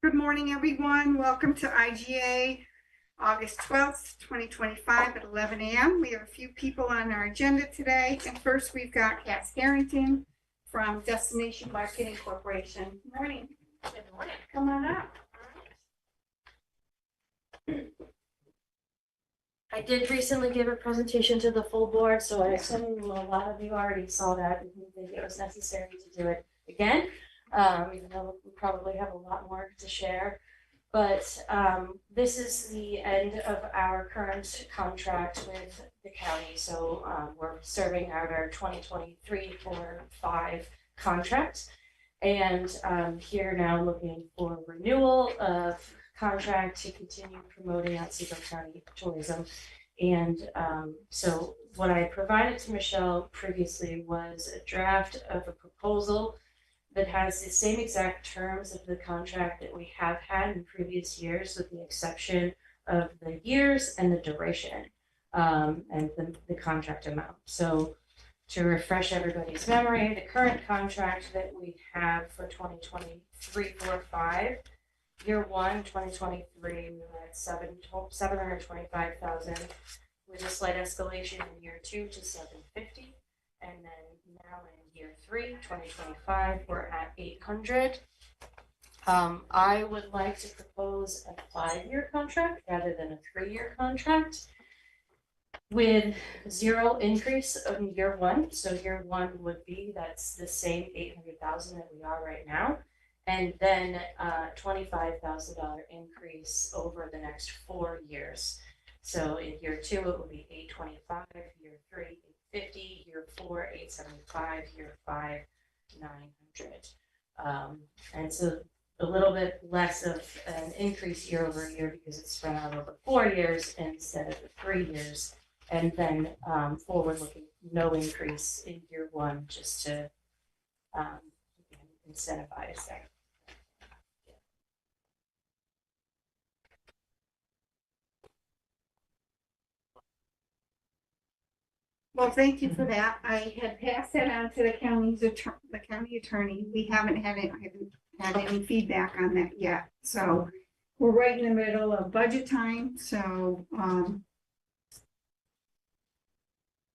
Good morning, everyone. Welcome to IGA, August 12th, 2025 at 11 a.m. We have a few people on our agenda today. And first, we've got Cass Harrington from Destination Marketing Corporation. Good morning. Good morning. Come on up. I did recently give a presentation to the full board, so I assume a lot of you already saw that and didn't think it was necessary to do it again, even though we probably have a lot more to share. But this is the end of our current contract with the county. So we're serving out our 2023-4-5 contract. And here now looking for renewal of contract to continue promoting Otsego County tourism. And so what I provided to Michelle previously was a draft of a proposal that has the same exact terms of the contract that we have had in previous years, with the exception of the years and the duration and the contract amount. So to refresh everybody's memory, the current contract that we have for 2023-4-5, year one, 2023, we were at $725,000 with a slight escalation in year two to $750,000, and then now in year three, 2025, we're at $800,000. I would like to propose a 5-year contract rather than a 3-year contract, with zero increase in year one. So year one would be, that's the same $800,000 that we are right now. And then $25,000 increase over the next 4 years. So in year two, it would be $825,000, year three, $850,000, year four, $875,000, year five, $900,000. And so a little bit less of an increase year over year because it's spread out over 4 years instead of the 3 years. And then forward-looking, no increase in year one, just to incentivize that. Well, thank you for that. I had passed that on to the county attorney. We haven't had any feedback on that yet. So we're right in the middle of budget time. So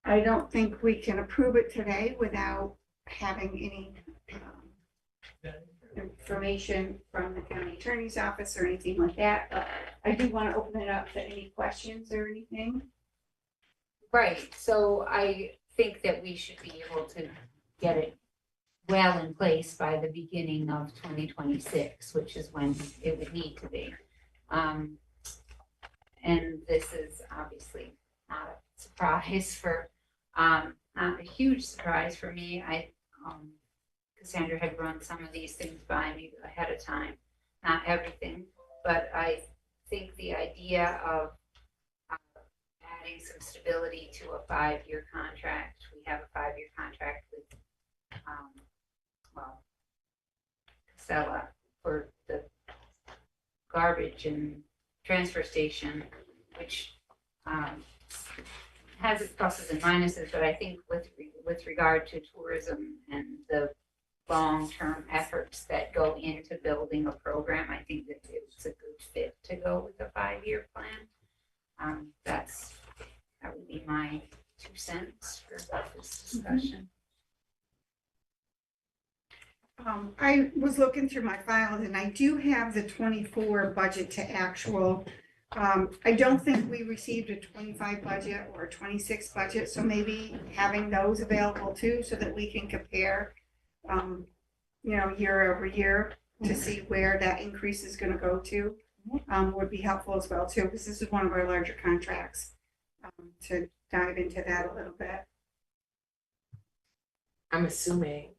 I don't think we can approve it today without having any information from the county attorney's office or anything like that. But I do want to open it up to any questions or anything. Right, so I think that we should be able to get it well in place by the beginning of 2026, which is when it would need to be. And this is obviously not a surprise for, not a huge surprise for me. Cassandra had run some of these things by me ahead of time, not everything, but I think the idea of adding some stability to a 5-year contract. We have a 5-year contract with, Casella for the garbage and transfer station, which has its pluses and minuses, but I think with regard to tourism and the long-term efforts that go into building a program, I think that it's a good fit to go with a 5-year plan. That would be my 2 cents for this discussion. I was looking through my files and I do have the 24 budget to actual. I don't think we received a 25 budget or a 26 budget, so maybe having those available too, so that we can compare, year over year to see where that increase is going to go to, would be helpful as well too, because this is one of our larger contracts. To dive into that a little bit. I'm assuming,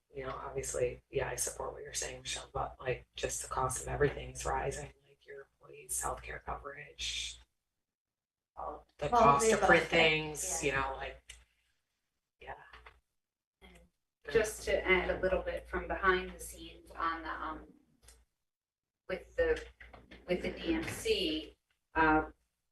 obviously, yeah, I support what you're saying, Michelle, but like just the cost of everything is rising, like your employees' healthcare coverage, the cost to print things, yeah. And just to add a little bit from behind the scenes on the with the DMC,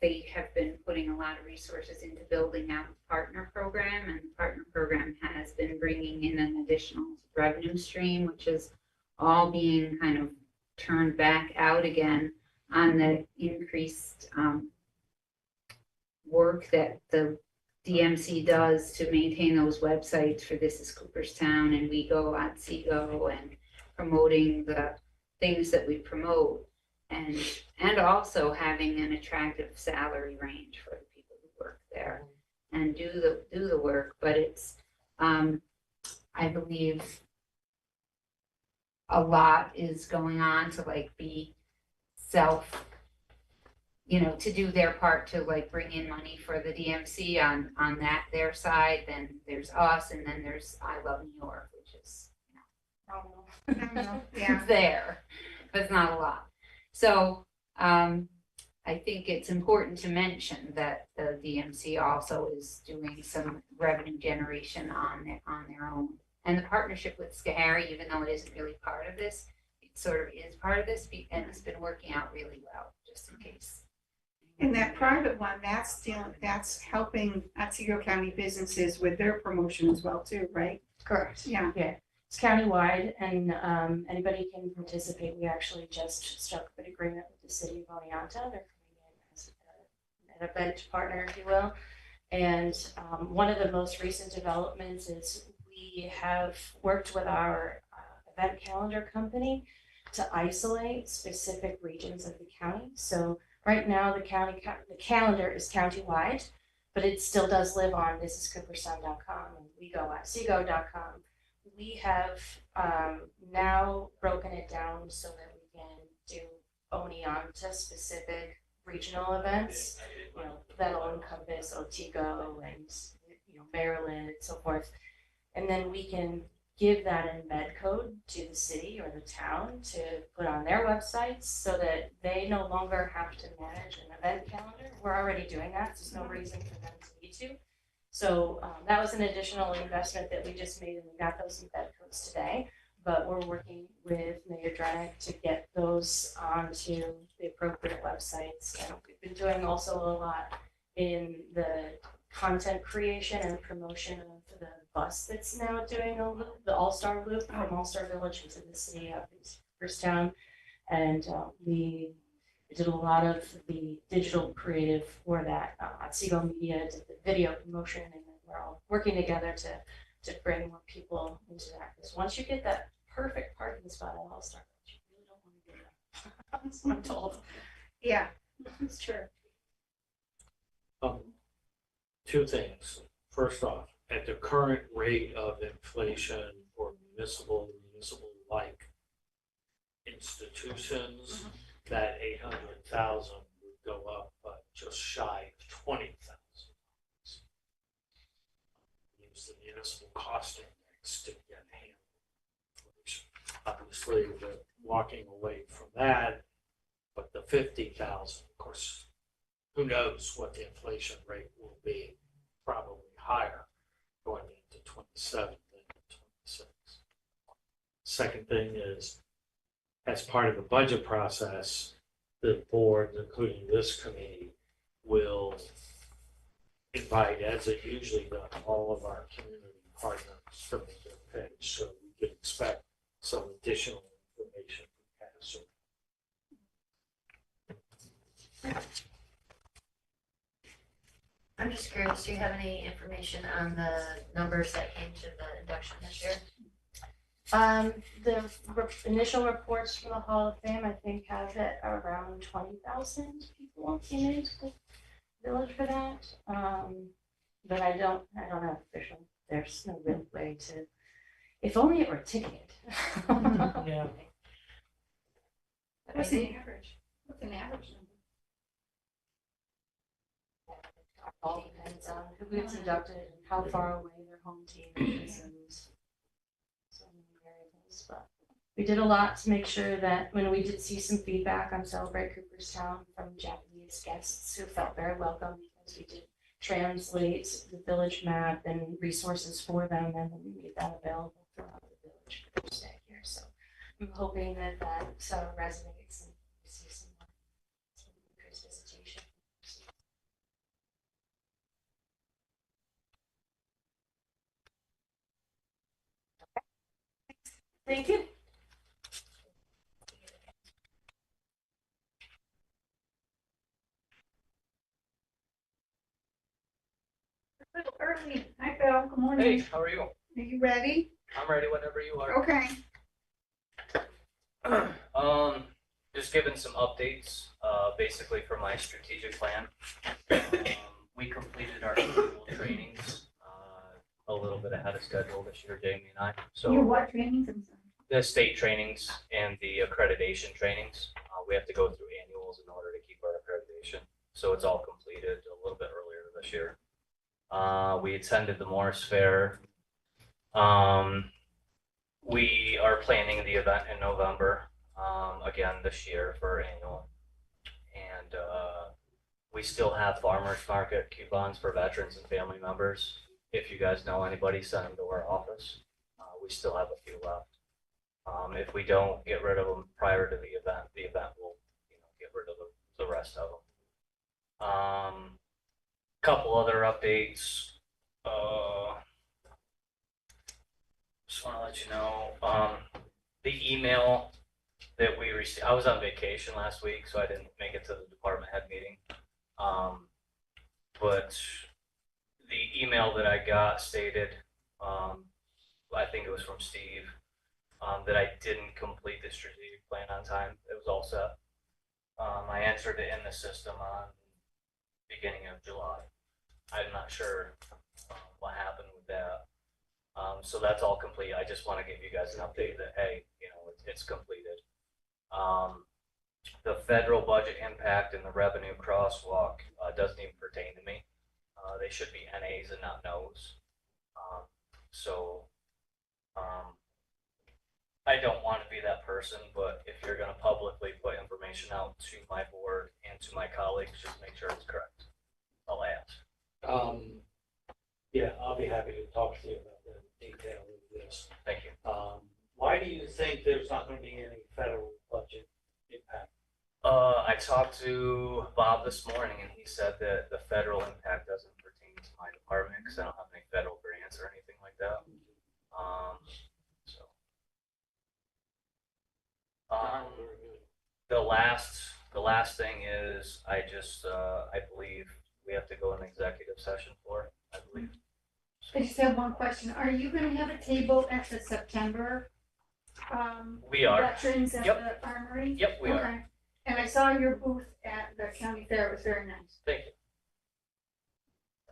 they have been putting a lot of resources into building out the partner program, and the partner program has been bringing in an additional revenue stream, which is all being kind of turned back out again on the increased work that the DMC does to maintain those websites for This is Cooperstown and We Go Otsego and promoting the things that we promote, and also having an attractive salary range for the people who work there and do the work. But it's I believe a lot is going on to like be self, to do their part to like bring in money for the DMC on that their side. Then there's us, and then there's I Love New York, which is I don't know. Yeah. it's there, but it's not a lot. So I think it's important to mention that the DMC also is doing some revenue generation on their own. And the partnership with Schoharie, even though it isn't really part of this, it sort of is part of this, and it's been working out really well, just in case. And that private one, that's helping Otsego County businesses with their promotion as well too, right? Correct. Yeah. It's countywide, and anybody can participate. We actually just struck an agreement with the city of Oneonta. They're coming in as an event partner, if you will. And one of the most recent developments is we have worked with our event calendar company to isolate specific regions of the county. So right now, the calendar is countywide, but it still does live on thisiscooperstown.com and wegoatsego.com. We have now broken it down so that we can do Oneonta specific regional events, that'll encompass Otsego and Maryland and so forth. And then we can give that embed code to the city or the town to put on their websites so that they no longer have to manage an event calendar. We're already doing that, so there's no reason for them to need to. So that was an additional investment that we just made, and we got those embed codes today. But we're working with Mayor Drenick to get those onto the appropriate websites. And we've been doing also a lot in the content creation and promotion of the bus that's now doing a loop, the All-Star Loop from All-Star Village into the city of Cooperstown. And we did a lot of the digital creative for that. Otsego Media did the video promotion, and then we're all working together to bring more people into that. Because once you get that perfect parking spot at All-Star Village, you really don't want to do that. That's what I'm told. Yeah. It's true. Two things. First off, at the current rate of inflation for municipal-like institutions, that 800,000 would go up, but just shy of 20,000. Use the municipal cost index to get handled. Which obviously, we're walking away from that, but the 50,000, of course, who knows what the inflation rate will be? Probably higher going into 27 than 26. Second thing is, as part of the budget process, the board, including this committee, will invite, as it usually does, all of our community partners to make their pitch, so we can expect some additional information from CASO. I'm just curious, do you have any information on the numbers that came to the induction this year? The initial reports from the Hall of Fame, I think, have it around 20,000 people came into the village for that. But I don't have official. There's no real way to. If only it were ticketed. Yeah. What's the average? What's an average number? All depends on who gets inducted and how far away their home team is, and so many variables. But we did a lot to make sure that when we did see some feedback on Celebrate Cooperstown from Japanese guests who felt very welcome, because we did translate the village map and resources for them, and we made that available throughout the village for their stay here. So I'm hoping that resonates and we see some increased visitation. Thank you. Bill. Good Hey, morning. how are you? Are you ready? I'm ready whenever you are. Okay. Just giving some updates, basically for my strategic plan. We completed our annual trainings, a little bit ahead of schedule this year, Jamie and I. Your So what trainings? I'm sorry. the state trainings and the accreditation trainings, we have to go through annuals in order to keep our accreditation. So it's all completed a little bit earlier this year. We attended the Morris Fair. We are planning the event in November, again this year for annual. And we still have farmers market coupons for veterans and family members. If you guys know anybody, send them to our office. We still have a few left. If we don't get rid of them prior to the event will, get rid of the rest of them. Couple other updates. Just want to let you know, the email that we received, I was on vacation last week, so I didn't make it to the department head meeting. But the email that I got stated, I think it was from Steve, that I didn't complete the strategic plan on time. It was all set. I answered it in the system on beginning of July. I'm not sure what happened with that. So that's all complete. I just want to give you guys an update that, hey, it's completed. The federal budget impact and the revenue crosswalk doesn't even pertain to me. They should be NAs and not NOs. I don't want to be that person, but if you're going to publicly put information out to my board and to my colleagues, just make sure it's correct. I'll ask. Yeah, I'll be happy to talk to you about the detail of this. Thank you. Why do you think there's not going to be any federal budget impact? I talked to Bob this morning, and he said that the federal impact doesn't pertain to my department because I don't have any federal grants or anything like that. Very good. The last thing is I believe we have to go in executive session for, I believe. I just have one question. Are you gonna have a table at the September, We are. veterans at Yep. the armory? Yep, we are. Okay. And I saw your booth at the county fair. It was very nice. Thank you.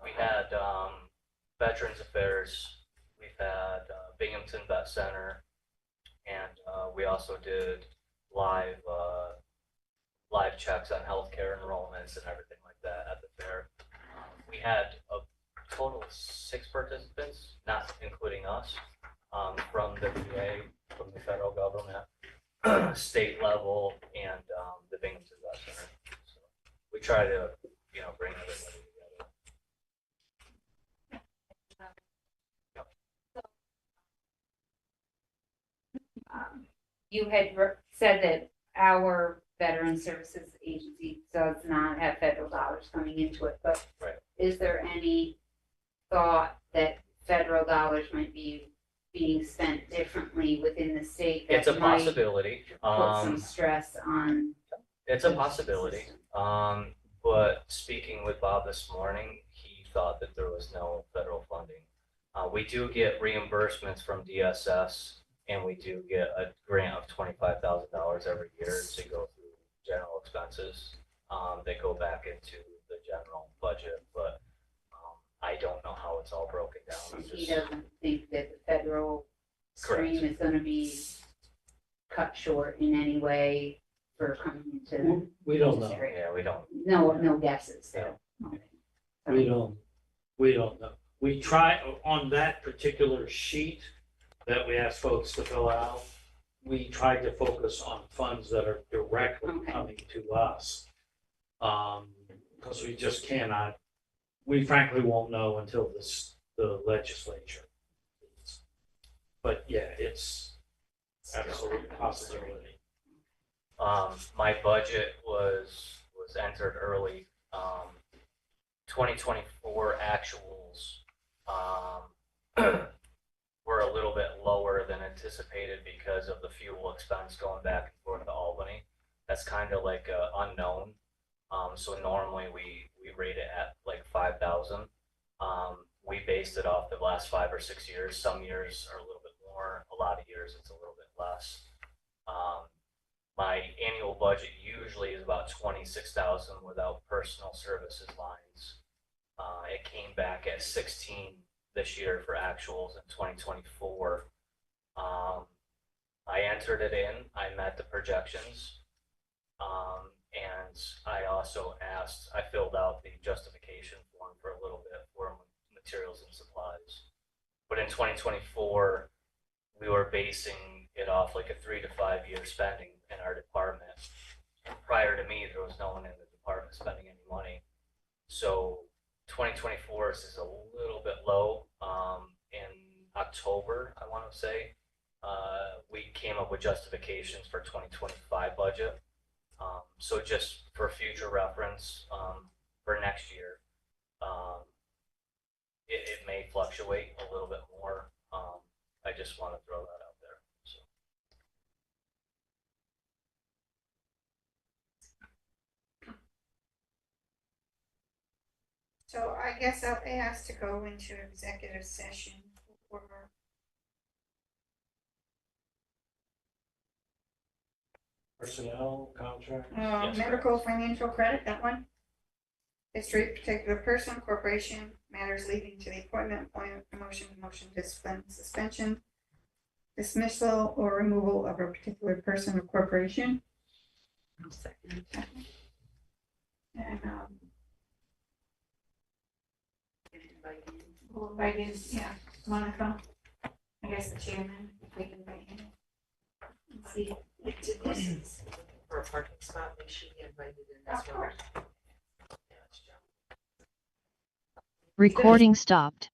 We had Veterans Affairs, we've had Binghamton Vet Center, and we also did live checks on healthcare enrollments and everything like that at the fair. We had a total of 6 participants, not including us, from the VA, from the federal government, state level, and the Binghamton Vet Center. So we try to, bring everybody together. You had said that our Veteran Services Agency does not have federal dollars coming into it, but Right. is there any thought that federal dollars might be being spent differently within the state? It's a that might possibility. Put some stress on. It's a possibility. But speaking with Bob this morning, he thought that there was no federal funding. We do get reimbursements from DSS, and we do get a grant of $25,000 every year to go through general expenses. That go back into the general budget, but I don't know how it's all broken down. I'm He just- doesn't think that the federal stream Correct. is gonna be cut short in any way for coming into We don't this know. area. Yeah, we don't. No guesses there. We don't know. We try, on that particular sheet that we asked folks to fill out, we tried to focus on funds that are directly Okay. coming to us. Because we just cannot, we frankly won't know until the legislature. But yeah, it's absolutely a possibility. My budget was entered early. 2024 actuals were a little bit lower than anticipated because of the fuel expense going back and forth to Albany. That's kind of like unknown. So normally we rate it at like 5,000. We based it off the last 5 or 6 years. Some years are a little bit more, a lot of years it's a little bit less. My annual budget usually is about 26,000 without personal services lines. It came back at 16 this year for actuals in 2024. I entered it in, I met the projections. And I also I filled out the justification form for a little bit for materials and supplies. But in 2024, we were basing it off like a 3 to 5 year spending in our department. Prior to me, there was no one in the department spending any money. So 2024 is a little bit low. In October, I want to say, we came up with justifications for 2025 budget. So just for future reference, for next year, it may fluctuate a little bit more. I just want to throw that out there. So. So I guess I'll ask to go into executive session for Personnel, contract. Yes, medical, financial credit, that one. History, particular person, corporation, matters leading to the appointment, employment, promotion, discipline, suspension, dismissal, or removal of a particular person or corporation. I'll second. And, we'll invite in, yeah, Monica, I guess the chairman, if we can invite him. Let's see. For a parking spot, they should be invited in as Of well. course. Yeah, it's John. Recording stopped.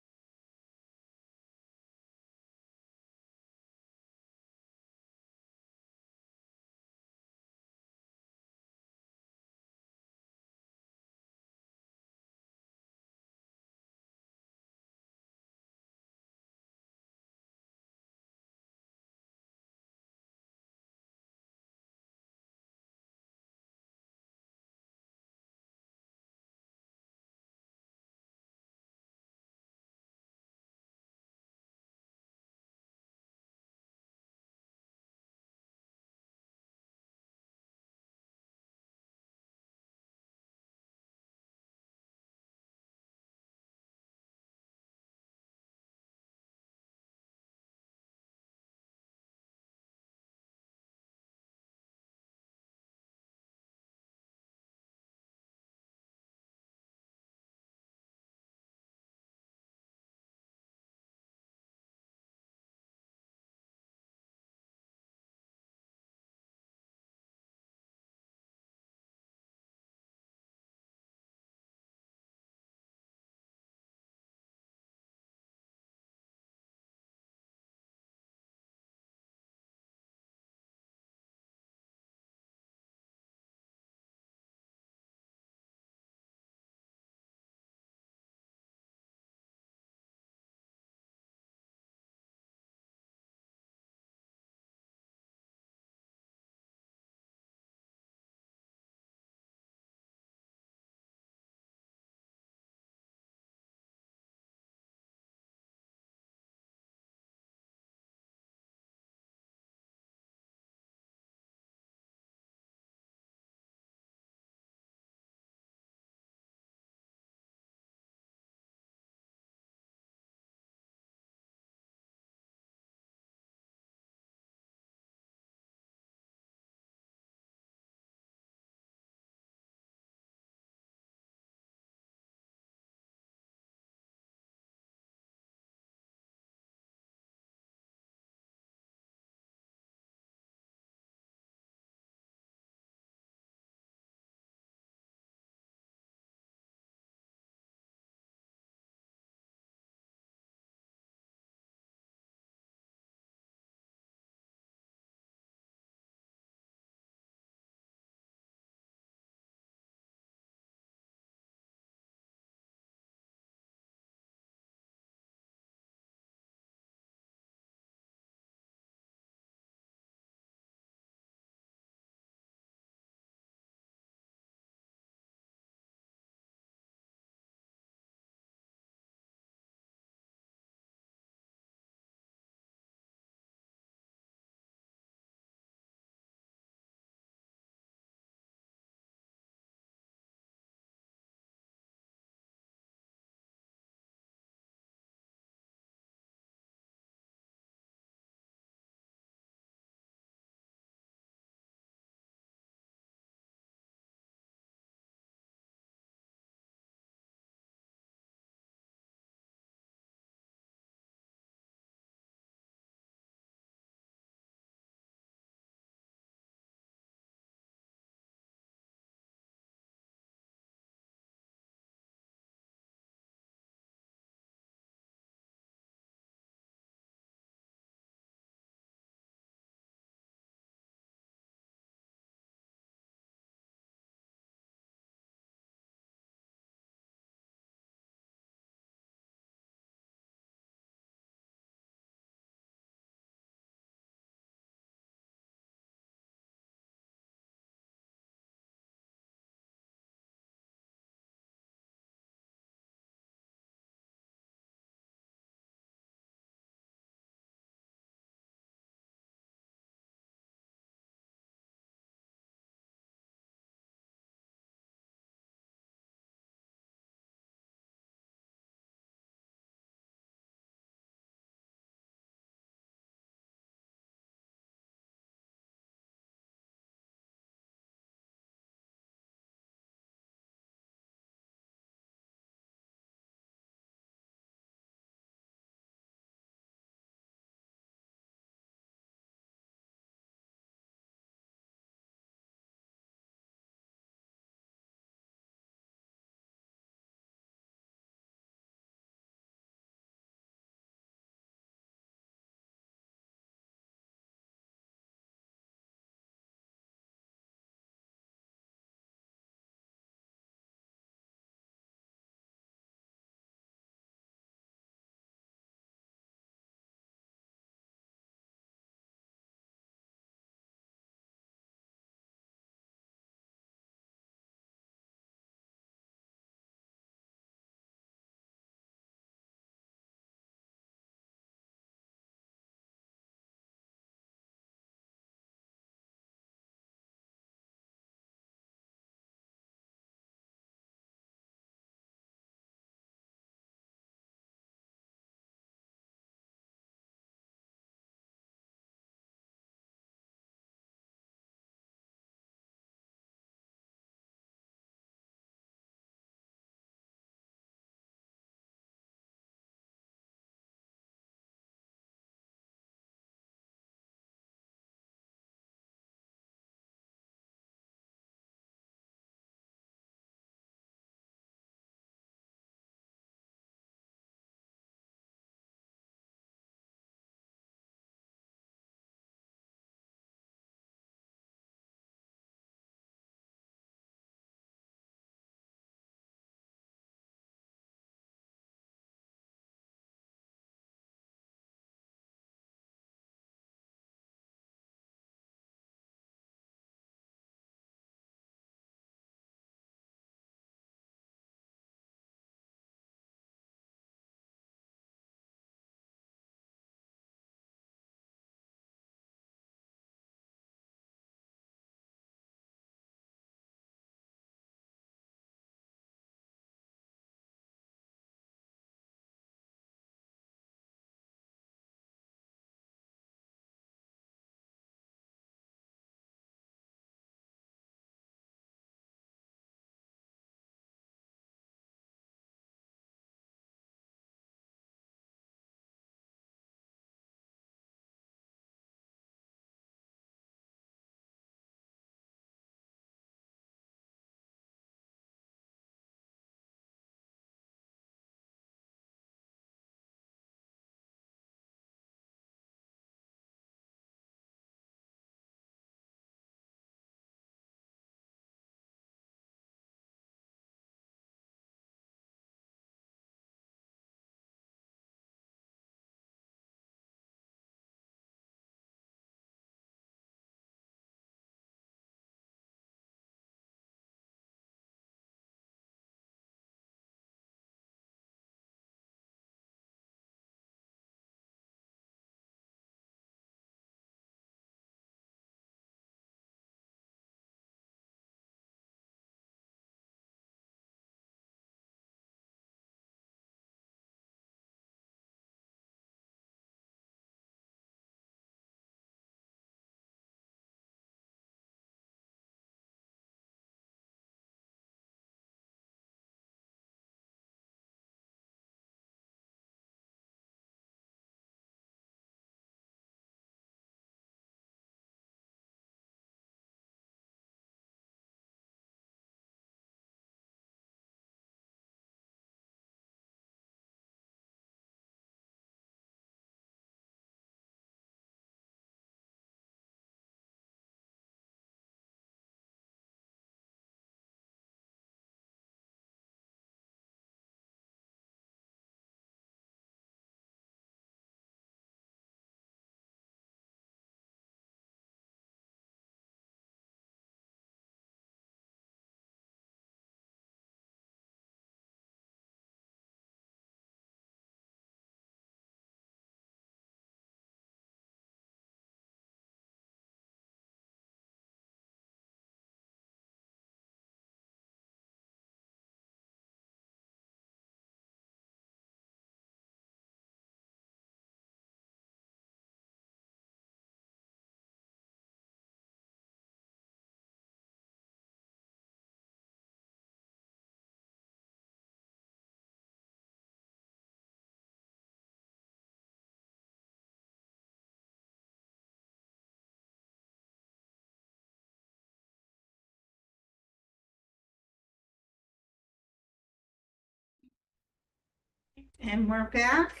And we're back.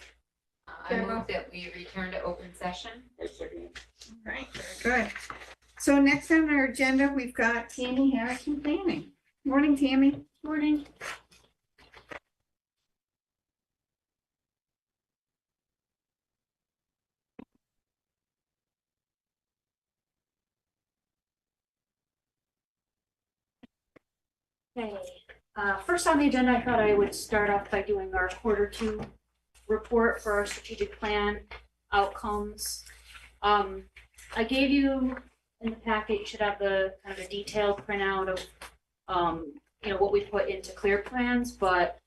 I move that we return to open session. Right, very good. So next on our agenda, we've got Tammy Harris from Planning. Morning, Tammy. Morning. Okay, first on the agenda, I thought I would start off by doing our Q2 report for our strategic plan outcomes. I gave you in the packet, you should have the kind of a detailed printout of, what we put into clear plans, but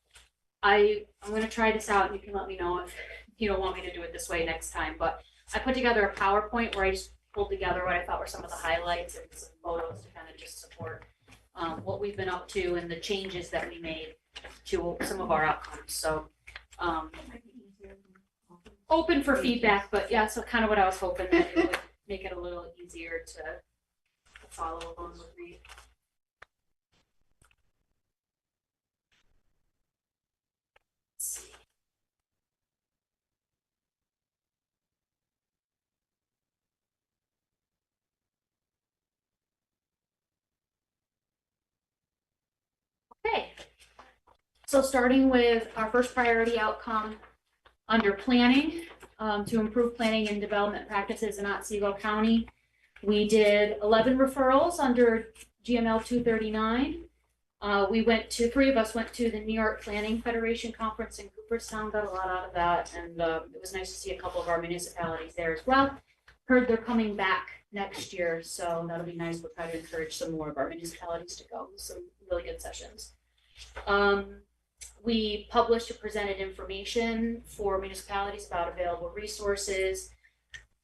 I'm gonna try this out and you can let me know if you don't want me to do it this way next time, but I put together a PowerPoint where I just pulled together what I thought were some of the highlights and some photos to kind of just support what we've been up to and the changes that we made to some of our outcomes. So open for feedback, but yeah, so kind of what I was hoping that it would make it a little easier to follow along with me. Let's see. Okay, so starting with our first priority outcome under planning, to improve planning and development practices in Otsego County, we did 11 referrals under GML 239. Three of us went to the New York Planning Federation Conference in Cooperstown, got a lot out of that, and it was nice to see a couple of our municipalities there as well. Heard they're coming back next year, so that'll be nice. We'll try to encourage some more of our municipalities to go. Some really good sessions. We published or presented information for municipalities about available resources.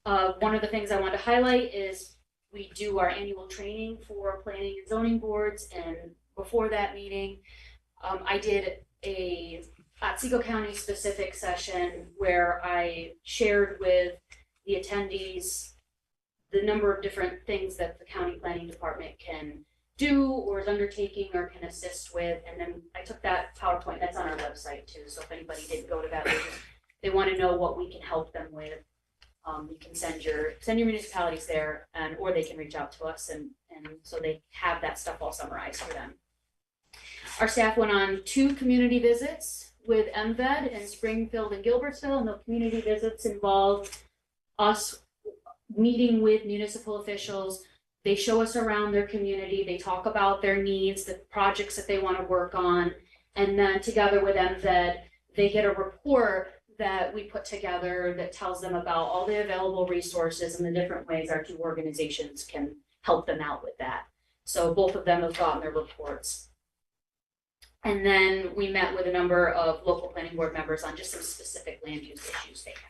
One of the things I want to highlight is we do our annual training for planning and zoning boards, and before that meeting, I did a Otsego County specific session where I shared with the attendees the number of different things that the county planning department can do or is undertaking or can assist with. And then I took that PowerPoint, that's on our website too. So if anybody didn't go to that, they want to know what we can help them with. You can send your municipalities there, and or they can reach out to us, and so they have that stuff all summarized for them. Our staff went on 2 community visits with MVED in Springfield and Gilbertsville, and the community visits involved us meeting with municipal officials. They show us around their community, they talk about their needs, the projects that they want to work on, and then together with MVED, they get a report that we put together that tells them about all the available resources and the different ways our 2 organizations can help them out with that. So both of them have gotten their reports. And then we met with a number of local planning board members on just some specific land use issues they have.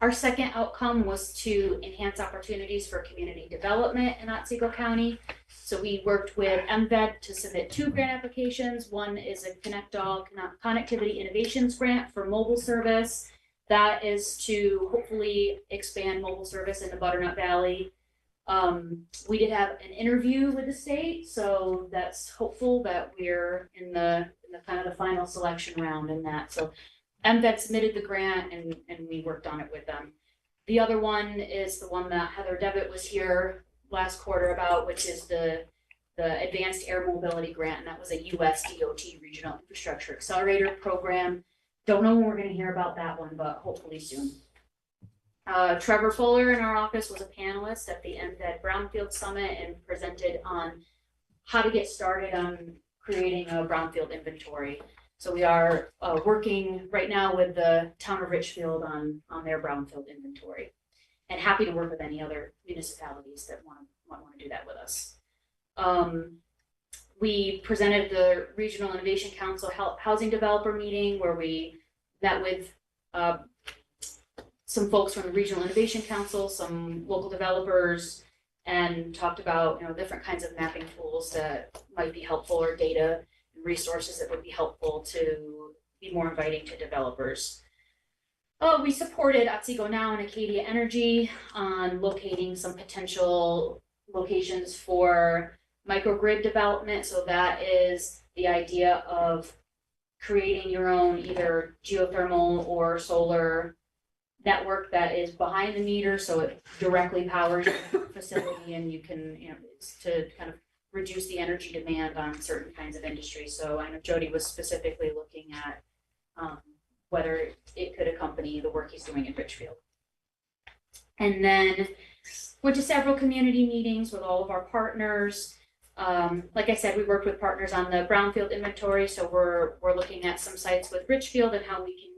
Our second outcome was to enhance opportunities for community development in Otsego County. So we worked with MVED to submit 2 grant applications. One is a Connect All Connectivity Innovations Grant for mobile service. That is to hopefully expand mobile service in the Butternut Valley. We did have an interview with the state, so that's hopeful that we're in the kind of the final selection round in that. So MVED submitted the grant and we worked on it with them. The other one is the one that Heather Devitt was here last quarter about, which is the Advanced Air Mobility Grant, and that was a US DOT Regional Infrastructure Accelerator Program. Don't know when we're going to hear about that one, but hopefully soon. Trevor Fuller in our office was a panelist at the MVED Brownfield Summit and presented on how to get started on creating a brownfield inventory. So we are working right now with the town of Richfield on their brownfield inventory, and happy to work with any other municipalities that want to do that with us. We presented the Regional Innovation Council Housing Developer Meeting where we met with some folks from the Regional Innovation Council, some local developers, and talked about different kinds of mapping tools that might be helpful, or data and resources that would be helpful to be more inviting to developers. We supported Otsego Now and Acadia Energy on locating some potential locations for microgrid development. So that is the idea of creating your own either geothermal or solar network that is behind the meter, so it directly powers your facility, and you can, it's to kind of reduce the energy demand on certain kinds of industries. So I know Jody was specifically looking at whether it could accompany the work he's doing in Richfield. And then went to several community meetings with all of our partners. Like I said, we worked with partners on the brownfield inventory, so we're looking at some sites with Richfield and how we can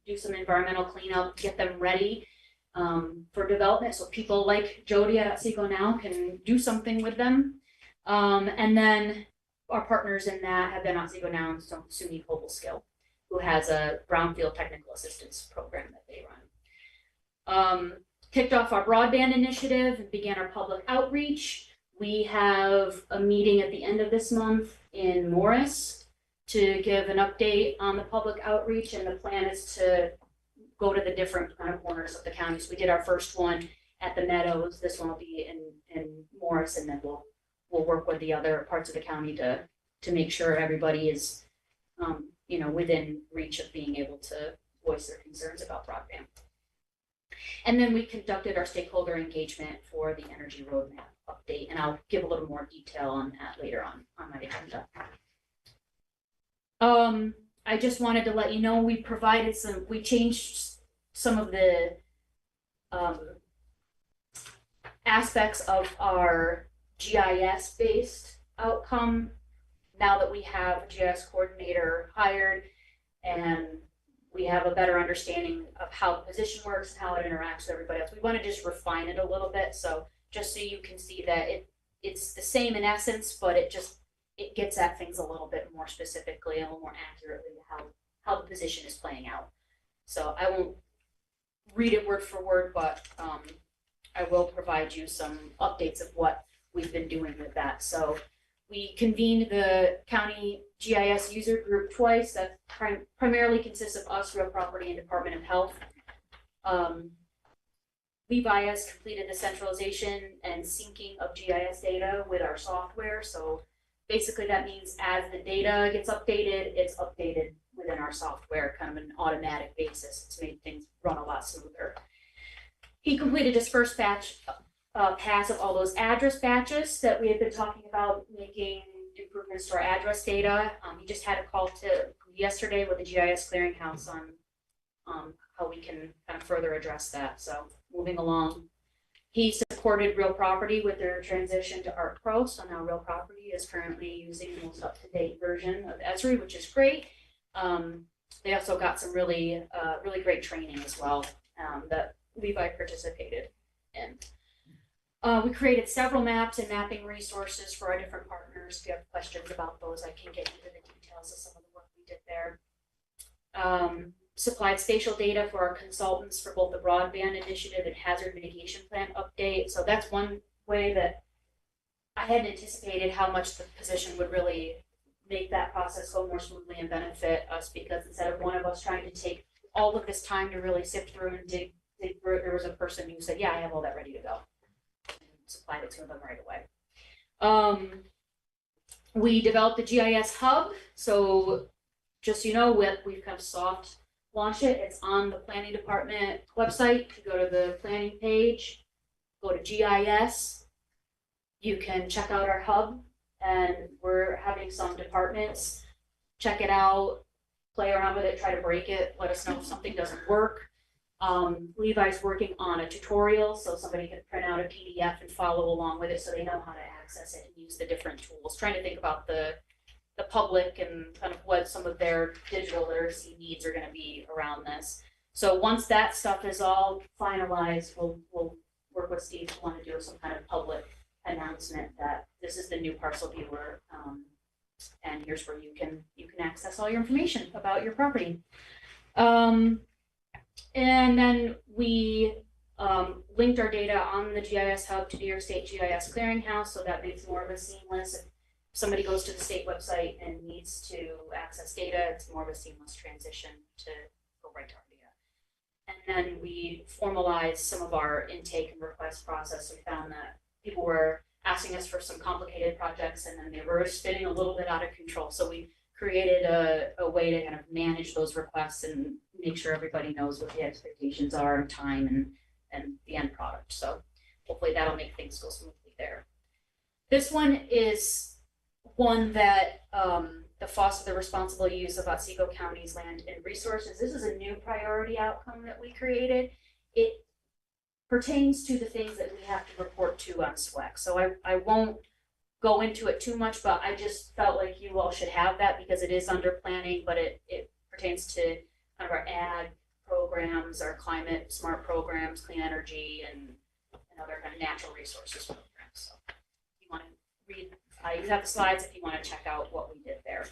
do some environmental cleanup, get them ready for development, so people like Jody at Otsego Now can do something with them. And then our partners in that have been Otsego Now and SUNY Skill, who has a brownfield technical assistance program that they run. Kicked off our broadband initiative and began our public outreach. We have a meeting at the end of this month in Morris to give an update on the public outreach, and the plan is to go to the different kind of corners of the county. So we did our first one at the Meadows. This one will be in Morris, and then we'll work with the other parts of the county to make sure everybody is within reach of being able to voice their concerns about broadband. And then we conducted our stakeholder engagement for the energy roadmap update, and I'll give a little more detail on that later on my agenda. I just wanted to let you know we changed some of the aspects of our GIS based outcome now that we have a GIS coordinator hired and we have a better understanding of how the position works and how it interacts with everybody else. We want to just refine it a little bit, so just so you can see that it's the same in essence, but it gets at things a little bit more specifically and a little more accurately how the position is playing out. So I won't read it word for word, but I will provide you some updates of what we've been doing with that. So we convened the county GIS user group twice. That primarily consists of us, Real Property, and Department of Health. Levi has completed the centralization and syncing of GIS data with our software. So basically that means as the data gets updated, it's updated within our software, kind of an automatic basis. It's made things run a lot smoother. He completed his first pass of all those address batches that we had been talking about, making improvements to our address data. He just had a call yesterday with the GIS clearinghouse on how we can kind of further address that. So moving along. He supported Real Property with their transition to ArcPro. So now Real Property is currently using the most up-to-date version of Esri, which is great. They also got some really great training as well that Levi participated in. We created several maps and mapping resources for our different partners. If you have questions about those, I can get into the details of some of the work we did there. Supplied spatial data for our consultants for both the broadband initiative and hazard mitigation plan update. So that's one way that I hadn't anticipated how much the position would really make that process go more smoothly and benefit us, because instead of one of us trying to take all of this time to really sift through and dig through it, there was a person who said, yeah, I have all that ready to go. And supplied it to them right away. We developed the GIS hub. So just so you know, we've kind of soft launch it. It's on the planning department website. You go to the planning page, go to GIS. You can check out our hub, and we're having some departments check it out, play around with it, try to break it, let us know if something doesn't work. Levi's working on a tutorial, so somebody can print out a PDF and follow along with it so they know how to access it and use the different tools. Trying to think about the public and kind of what some of their digital literacy needs are going to be around this. So once that stuff is all finalized, we'll work with Steve to want to do some kind of public announcement that this is the new parcel viewer, and here's where you can access all your information about your property. And then we linked our data on the GIS hub to New York State GIS Clearinghouse, so that makes more of a seamless. If somebody goes to the state website and needs to access data, it's more of a seamless transition to go right to our then we formalized some of our intake and request process. We found that people were asking us for some complicated projects and then they were spinning a little bit out of control. So we created a way to kind of manage those requests and make sure everybody knows what the expectations are in time and the end product. So hopefully that'll make things go smoothly there. This one is one that the foster the responsible use of Otsego County's land and resources. This is a new priority outcome that we created. It pertains to the things that we have to report to on SWEC. So I won't go into it too much, but I just felt like you all should have that because it is under planning, but it pertains to kind of our ag programs, our climate smart programs, clean energy, and other kind of natural resources programs. So if you want to read, you have the slides if you want to check out what we did there.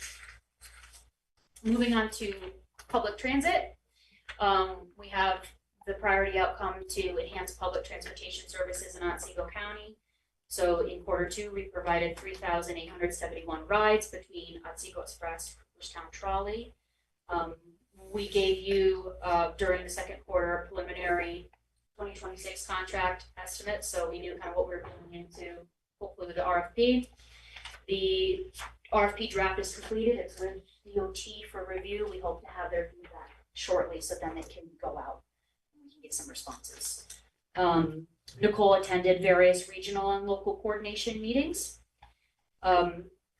Moving on to public transit, we have the priority outcome to enhance public transportation services in Otsego County. So in Q2, we provided 3,871 rides between Otsego Express and Town Trolley. We gave you during the second quarter a preliminary 2026 contract estimate, so we knew kind of what we were going into, hopefully with the RFP. The RFP draft is completed. It's with DOT for review. We hope to have their feedback shortly, so then it can go out and we can get some responses. Nicole attended various regional and local coordination meetings.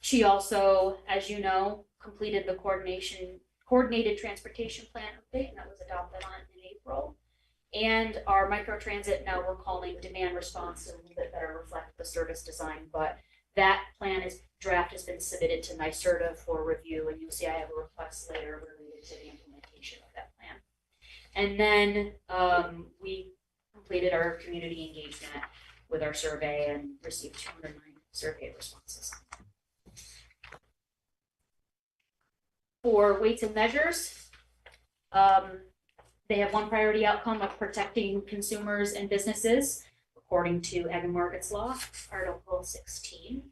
She also, as you know, completed the coordinated transportation plan update, and that was adopted in April. And our microtransit, now we're calling demand response, to a little bit better reflect the service design, but that draft has been submitted to NYSERDA for review, and you'll see I have a request later related to the implementation of that plan. And then we completed our community engagement with our survey and received 209 survey responses. For weights and measures, they have one priority outcome of protecting consumers and businesses according to Ag and Markets Law, Article 16.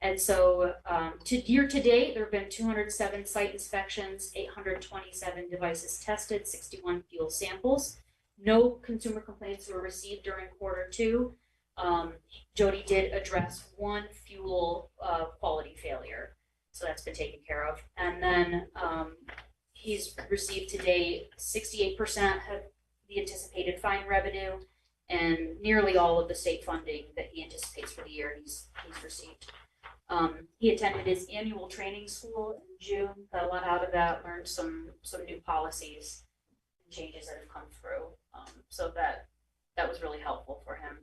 And so year to date, there have been 207 site inspections, 827 devices tested, 61 fuel samples. No consumer complaints were received during Q2. Jody did address one fuel quality failure, so that's been taken care of. And then he's received to date 68% of the anticipated fine revenue and nearly all of the state funding that he anticipates for the year he's received. He attended his annual training school in June, got a lot out of that, learned some new policies and changes that have come through. So that was really helpful for him.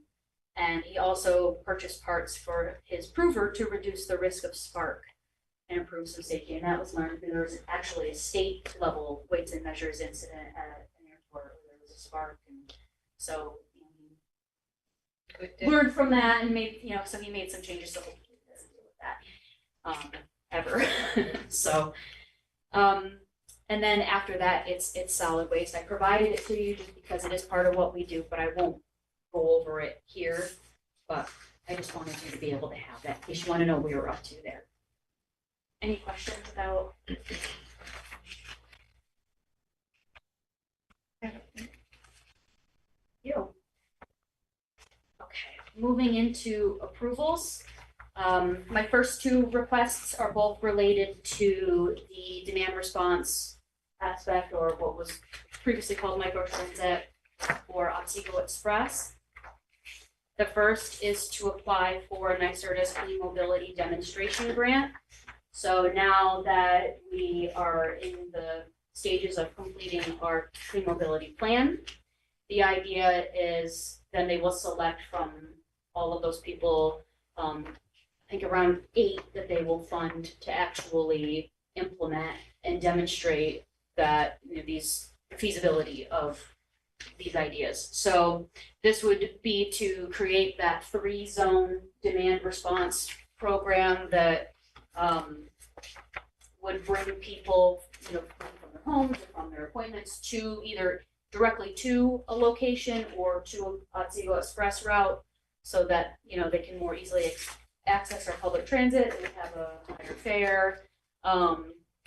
And he also purchased parts for his prover to reduce the risk of spark and improve some safety. And that was learned because there was actually a state level weights and measures incident at an airport where there was a spark. And so he learned from that and made, so he made some changes to hopefully he doesn't deal with that ever. So, and then after that, it's solid waste. I provided it to you just because it is part of what we do, but I won't go over it here. But I just wanted you to be able to have that in case you want to know what we were up to there. Any questions about? You. Okay, moving into approvals. My first two requests are both related to the demand response aspect, or what was previously called microtransit, for Otsego Express. The first is to apply for NYSERDA's Clean Mobility Demonstration Grant. So now that we are in the stages of completing our Clean Mobility Plan, the idea is then they will select from all of those people, I think around 8 that they will fund to actually implement and demonstrate that the feasibility of these ideas. So this would be to create that 3-zone demand response program that would bring people, from their homes or from their appointments to either directly to a location or to a Otsego Express route, so that they can more easily access our public transit and have a higher fare.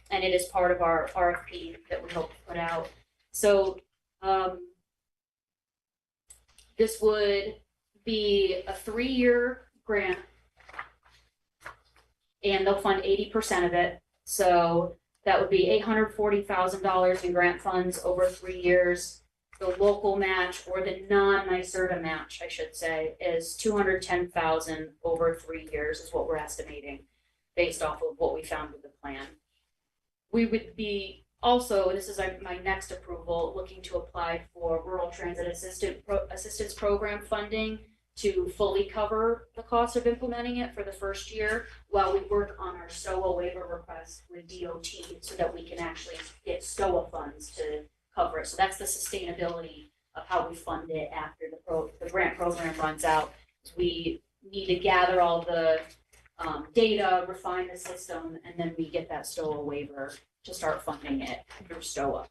And it is part of our RFP that we hope to put out. So This would be a 3-year grant, and they'll fund 80% of it. So that would be $840,000 in grant funds over 3 years. The local match, or the non-NYSERDA match, I should say, is $210,000 over 3 years is what we're estimating, based off of what we found with the plan. We would be also, this is my next approval, looking to apply for rural transit assistance program funding to fully cover the cost of implementing it for the first year, while we work on our STOA waiver request with DOT so that we can actually get STOA funds to cover it. So that's the sustainability of how we fund it after the grant program runs out. We need to gather all the data, refine the system, and then we get that STOA waiver to start funding it through STOA.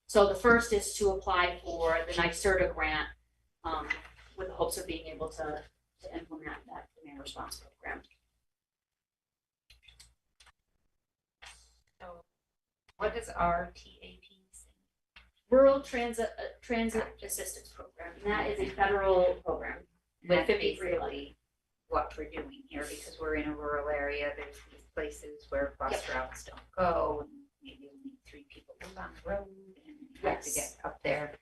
So the first is to apply for the NYSERDA grant with the hopes of being able to implement that demand response program. So what does RTAP stand? Rural Transit Assistance Program, and that is a federal program with That's 53 basically what we're doing here, because we're in a rural area. There's these places where bus Yep. routes don't go, and maybe only 3 people live on the road, and you have to Yes. get up there.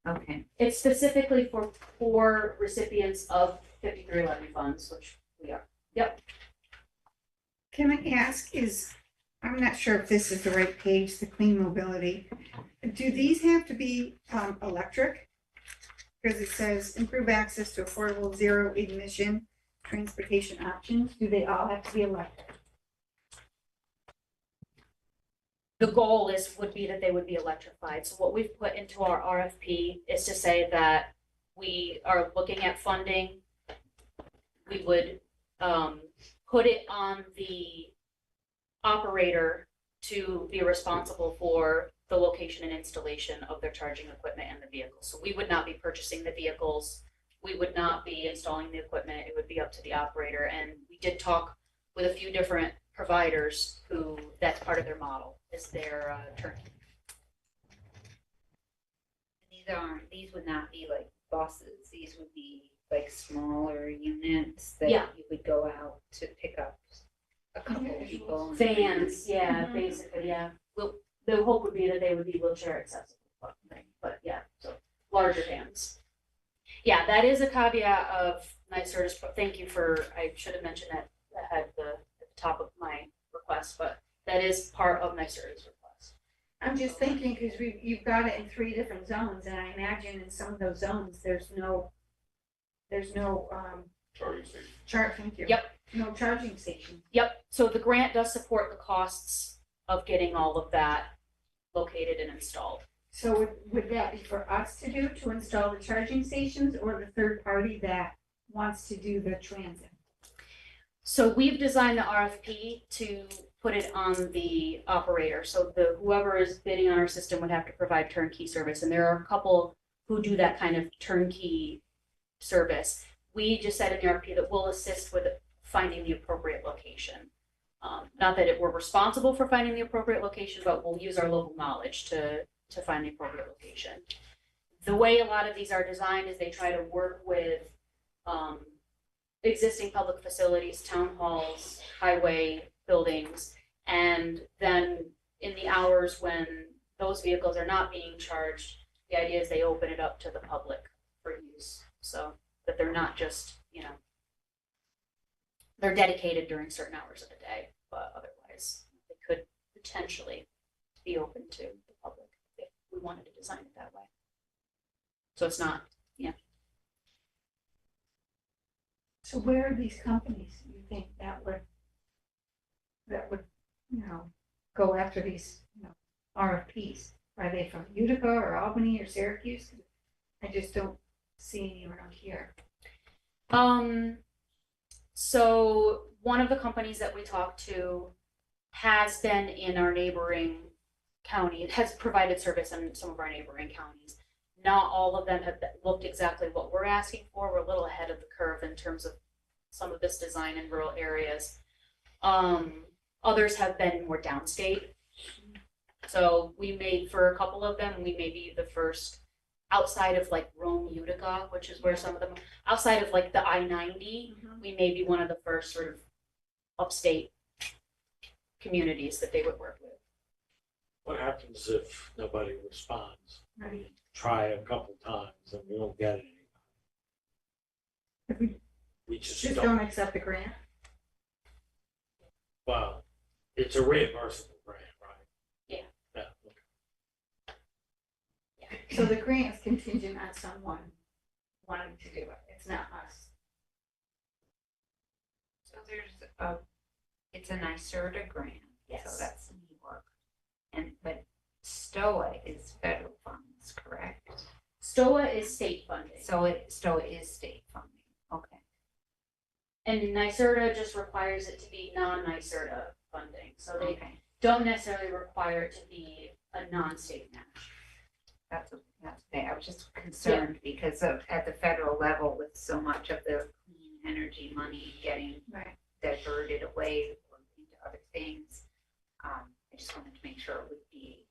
Okay. It's specifically for recipients of 5311 funds, which we are. Can I ask, I'm not sure if this is the right page, the clean mobility. Do these have to be electric? Because it says improve access to affordable zero emission transportation options. Do they all have to be electric? The goal would be that they would be electrified. So what we've put into our RFP is to say that we are looking at funding. We would put it on the operator to be responsible for the location and installation of their charging equipment and the vehicles. So we would not be purchasing the vehicles. We would not be installing the equipment. It would be up to the operator. And we did talk with a few different providers who that's part of their model is their turnkey. These would not be like buses. These would be like smaller units that Yeah. you would go out to pick up a couple of people. and- Vans, yeah, basically, yeah. Well, the hope would be that they would be wheelchair accessible, but yeah, so larger vans. Yeah, that is a caveat of NYSERDA's, thank you I should have mentioned that at the top of my request, but that is part of NYSERDA's request. I'm just thinking, because you've got it in 3 different zones, and I imagine in some of those zones, there's no thank you. Yep. No charging station. Yep, so the grant does support the costs of getting all of that located and installed. So would that be for us to do, to install the charging stations, or the third party that wants to do the transit? So we've designed the RFP to put it on the operator. So whoever is bidding on our system would have to provide turnkey service. And there are a couple who do that kind of turnkey service. We just said in the RFP that we'll assist with finding the appropriate location. Not that we're responsible for finding the appropriate location, but we'll use our local knowledge to find the appropriate location. The way a lot of these are designed is they try to work with existing public facilities, town halls, highway buildings, and then in the hours when those vehicles are not being charged, the idea is they open it up to the public for use, so that they're not just, they're dedicated during certain hours of the day, but otherwise they could potentially be open to the public if we wanted to design it that way. So it's not, So where are these companies you think that would, go after these, RFPs? Are they from Utica or Albany or Syracuse? I just don't see any around here. So one of the companies that we talked to has been in our neighboring county. It has provided service in some of our neighboring counties. Not all of them have looked exactly what we're asking for. We're a little ahead of the curve in terms of some of this design in rural areas. Others have been more downstate. So for a couple of them, we may be the first outside of like Rome, Utica, which is where some of them, outside of like the I-90, we may be one of the first sort of upstate communities that they would work with. What happens if nobody responds? Right. Try a couple times and we don't get anything. If we We just just don't, don't accept the grant. well, it's a reimbursable grant, right? Yeah. Yeah, okay. So the grant is contingent on someone wanting to do it. It's not us. So it's a NYSERDA grant, so Yes. that's New York. But STOA is federal funds, correct? STOA is state funding. STOA is state funding, okay. And NYSERDA just requires it to be non-NYSERDA funding, so they Okay, don't necessarily require it to be a non-state match. that's okay. I was just concerned because at the federal level with so much of the clean energy money getting Right. diverted away into other things. I just wanted to make sure it would be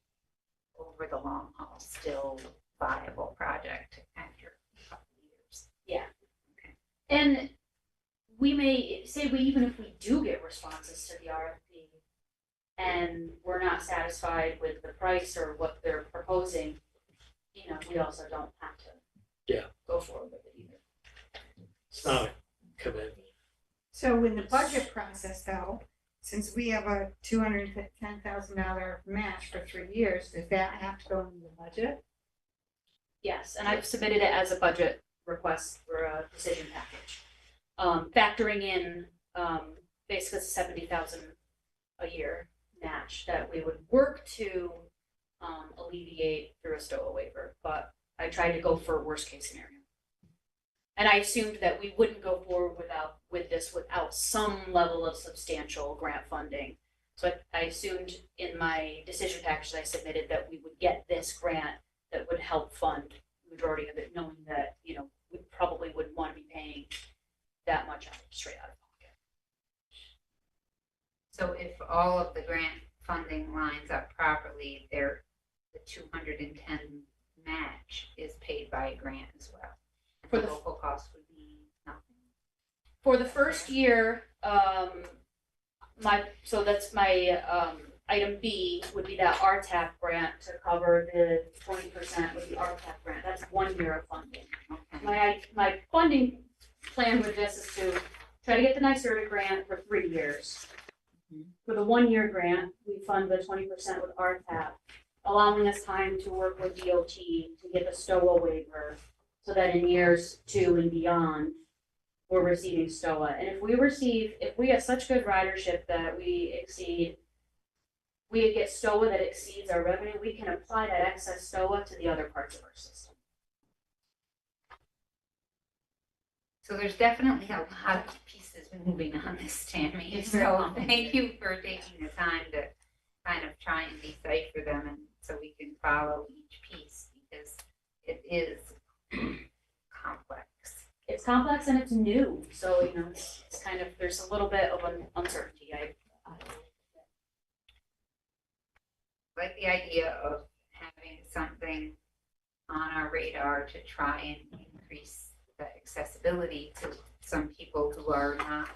over the long haul, still viable project after a couple of years. And we may say even if we do get responses to the RFP and we're not satisfied with the price or what they're proposing, we also don't have to go forward with it either. It's not a commitment. So in the budget process though, since we have a $210,000 match for 3 years, does that have to go into the budget? Yes, and I've submitted it as a budget request for a decision package. Factoring in basically 70,000 a year match that we would work to alleviate through a STOA waiver, but I tried to go for a worst case scenario. And I assumed that we wouldn't go forward with this without some level of substantial grant funding. So I assumed in my decision package that I submitted that we would get this grant that would help fund the majority of it, knowing that, we probably wouldn't want to be paying that much straight out of pocket. So if all of the grant funding lines up properly, the 210 match is paid by a grant as well. And For the the- local cost would be nothing. For the first year, that's my item B would be that RTAP grant to cover the 20% with the RTAP grant. That's 1 year of funding. Okay. My funding plan with this is to try to get the NYSERDA grant for 3 years. For the 1 year grant, we fund the 20% with RTAP, allowing us time to work with DOT to get the STOA waiver so that in years 2 and beyond, we're receiving STOA. And if we have such good ridership that we get STOA that exceeds our revenue, we can apply that excess STOA to the other parts of our system. So there's definitely a lot of pieces moving on this, Tammy. It's very So complicated. thank you for taking the time to kind of try and decipher them and so we can follow each piece because it is complex. It's complex and it's new, so it's kind of, there's a little bit of an uncertainty. I Like the idea of having something on our radar to try and increase the accessibility to some people who are not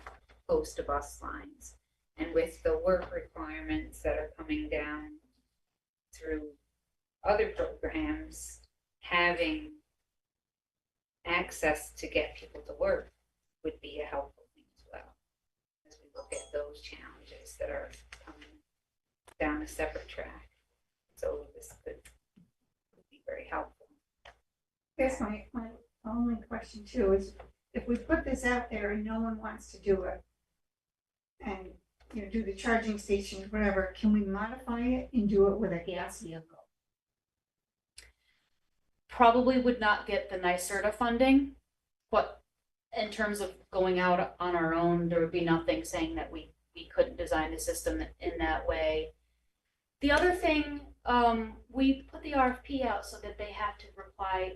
close to bus lines. And with the work requirements that are coming down through other programs, having access to get people to work would be a helpful thing as well. As we look at those challenges that are coming down a separate track. So this could be very helpful. That's my only question too, is if we put this out there and no one wants to do it, and, do the charging stations, whatever, can we modify it and do it with a gas vehicle? probably would not get the NYSERDA funding, but in terms of going out on our own, there would be nothing saying that we couldn't design the system in that way. The other thing, we put the RFP out so that they have to reply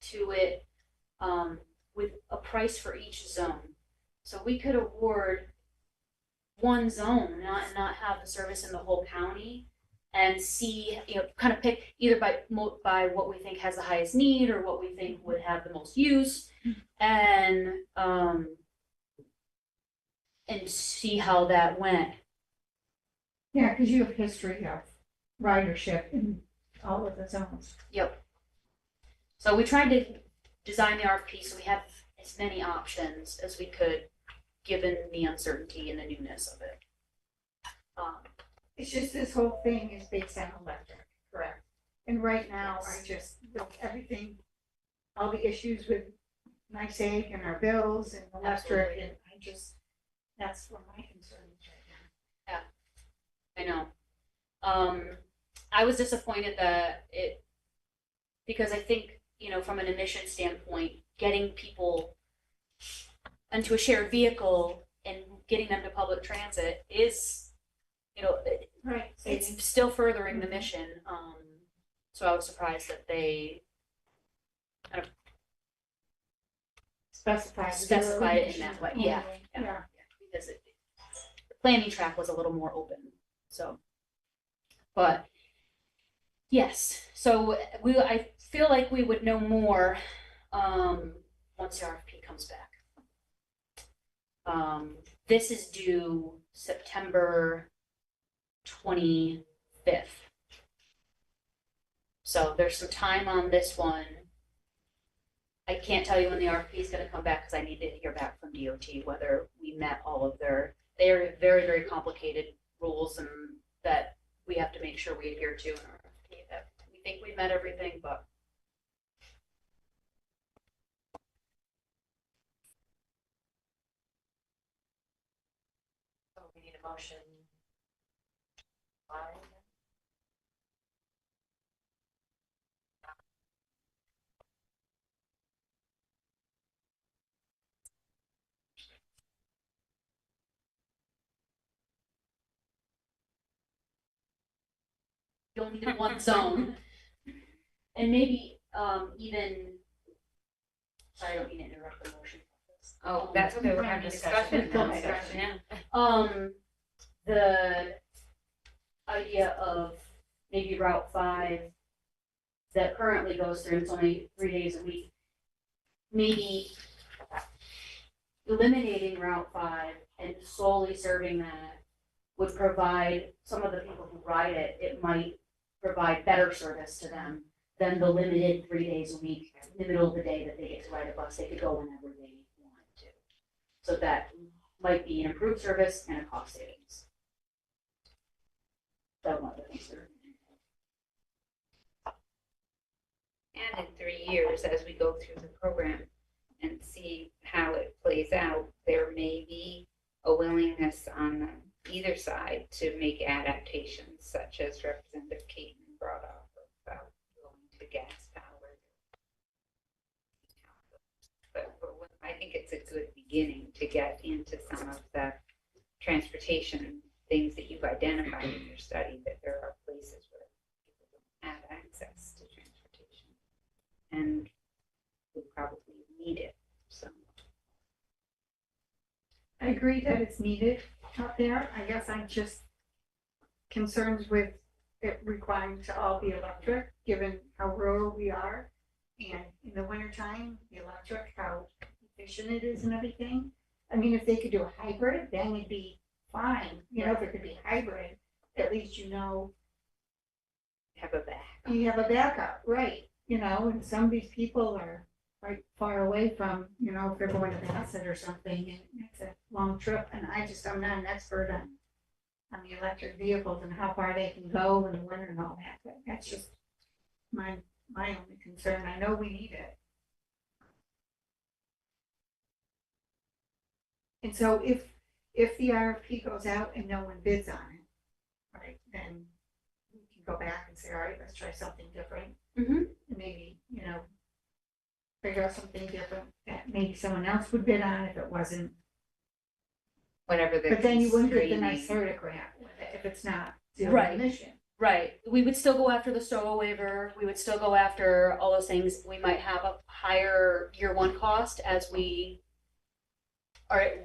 to it with a price for each zone. So we could award one zone, not have the service in the whole county, and and see, kind of pick either by what we think has the highest need or what we think would have the most use, and see how that went. Yeah, because you have history of ridership in all of the zones. Yep. So we tried to design the RFP so we have as many options as we could, given the uncertainty and the newness of it. It's just this whole thing is based on electric, correct? And right now, I just, with everything, all the issues with NICEAG and our bills and electric, and that's where my concern is right now. I know. I was disappointed that because I think, from an emission standpoint, getting people into a shared vehicle and getting them to public transit is, Right. it's still furthering the mission. So I was surprised that they kind of specify it in that way. Yeah. Because the planning track was a little more open. So, but yes, so I feel like we would know more once the RFP comes back. This is due September 25th. So there's some time on this one. I can't tell you when the RFP is going to come back because I need to hear back from DOT whether we met all of they are very, very complicated rules and that we have to make sure we adhere to in our RFP. That we think we've met everything, but So we need a motion. Why? you only need one zone. And maybe even, sorry, I don't mean to interrupt the motion. Oh, that's okay, we're having discussion. Yeah. The idea of maybe Route 5 that currently goes through, it's only 3 days a week. Maybe eliminating Route 5 and solely serving that would provide some of the people who ride it, it might provide better service to them than the limited 3 days a week in the middle of the day that they get to ride a bus. They could go whenever they wanted to. So that might be an improved service and a cost savings. That one of the things that And in 3 years, as we go through the program and see how it plays out, there may be a willingness on either side to make adaptations, such as Representative Caton brought up about going to gas powered. But I think it's a good beginning to get into some of the transportation things that you've identified in your study, that there are places where people don't have access to transportation and would probably need it. So I agree that it's needed out there. I guess I'm just concerned with it requiring to all be electric, given how rural we are. And in the wintertime, the electric, how efficient it is and everything. I mean, if they could do a hybrid, then it'd be fine. If it could be hybrid, at least have a back. you have a backup, right? And some of these people are right far away from, if they're going to Bassett or something, and it's a long trip, and I'm not an expert on the electric vehicles and how far they can go in the winter and all that, but that's just my only concern. I know we need it. And so if the RFP goes out and no one bids on it, right, then we can go back and say, all right, let's try something different. Mm-hmm. And maybe, figure out something different that maybe someone else would bid on if it wasn't. Whatever the But then you wouldn't get the constraining- NYSERDA grant with it if it's not zero Right. emission. Right. We would still go after the STOA waiver. We would still go after all those things. We might have a higher year one cost as we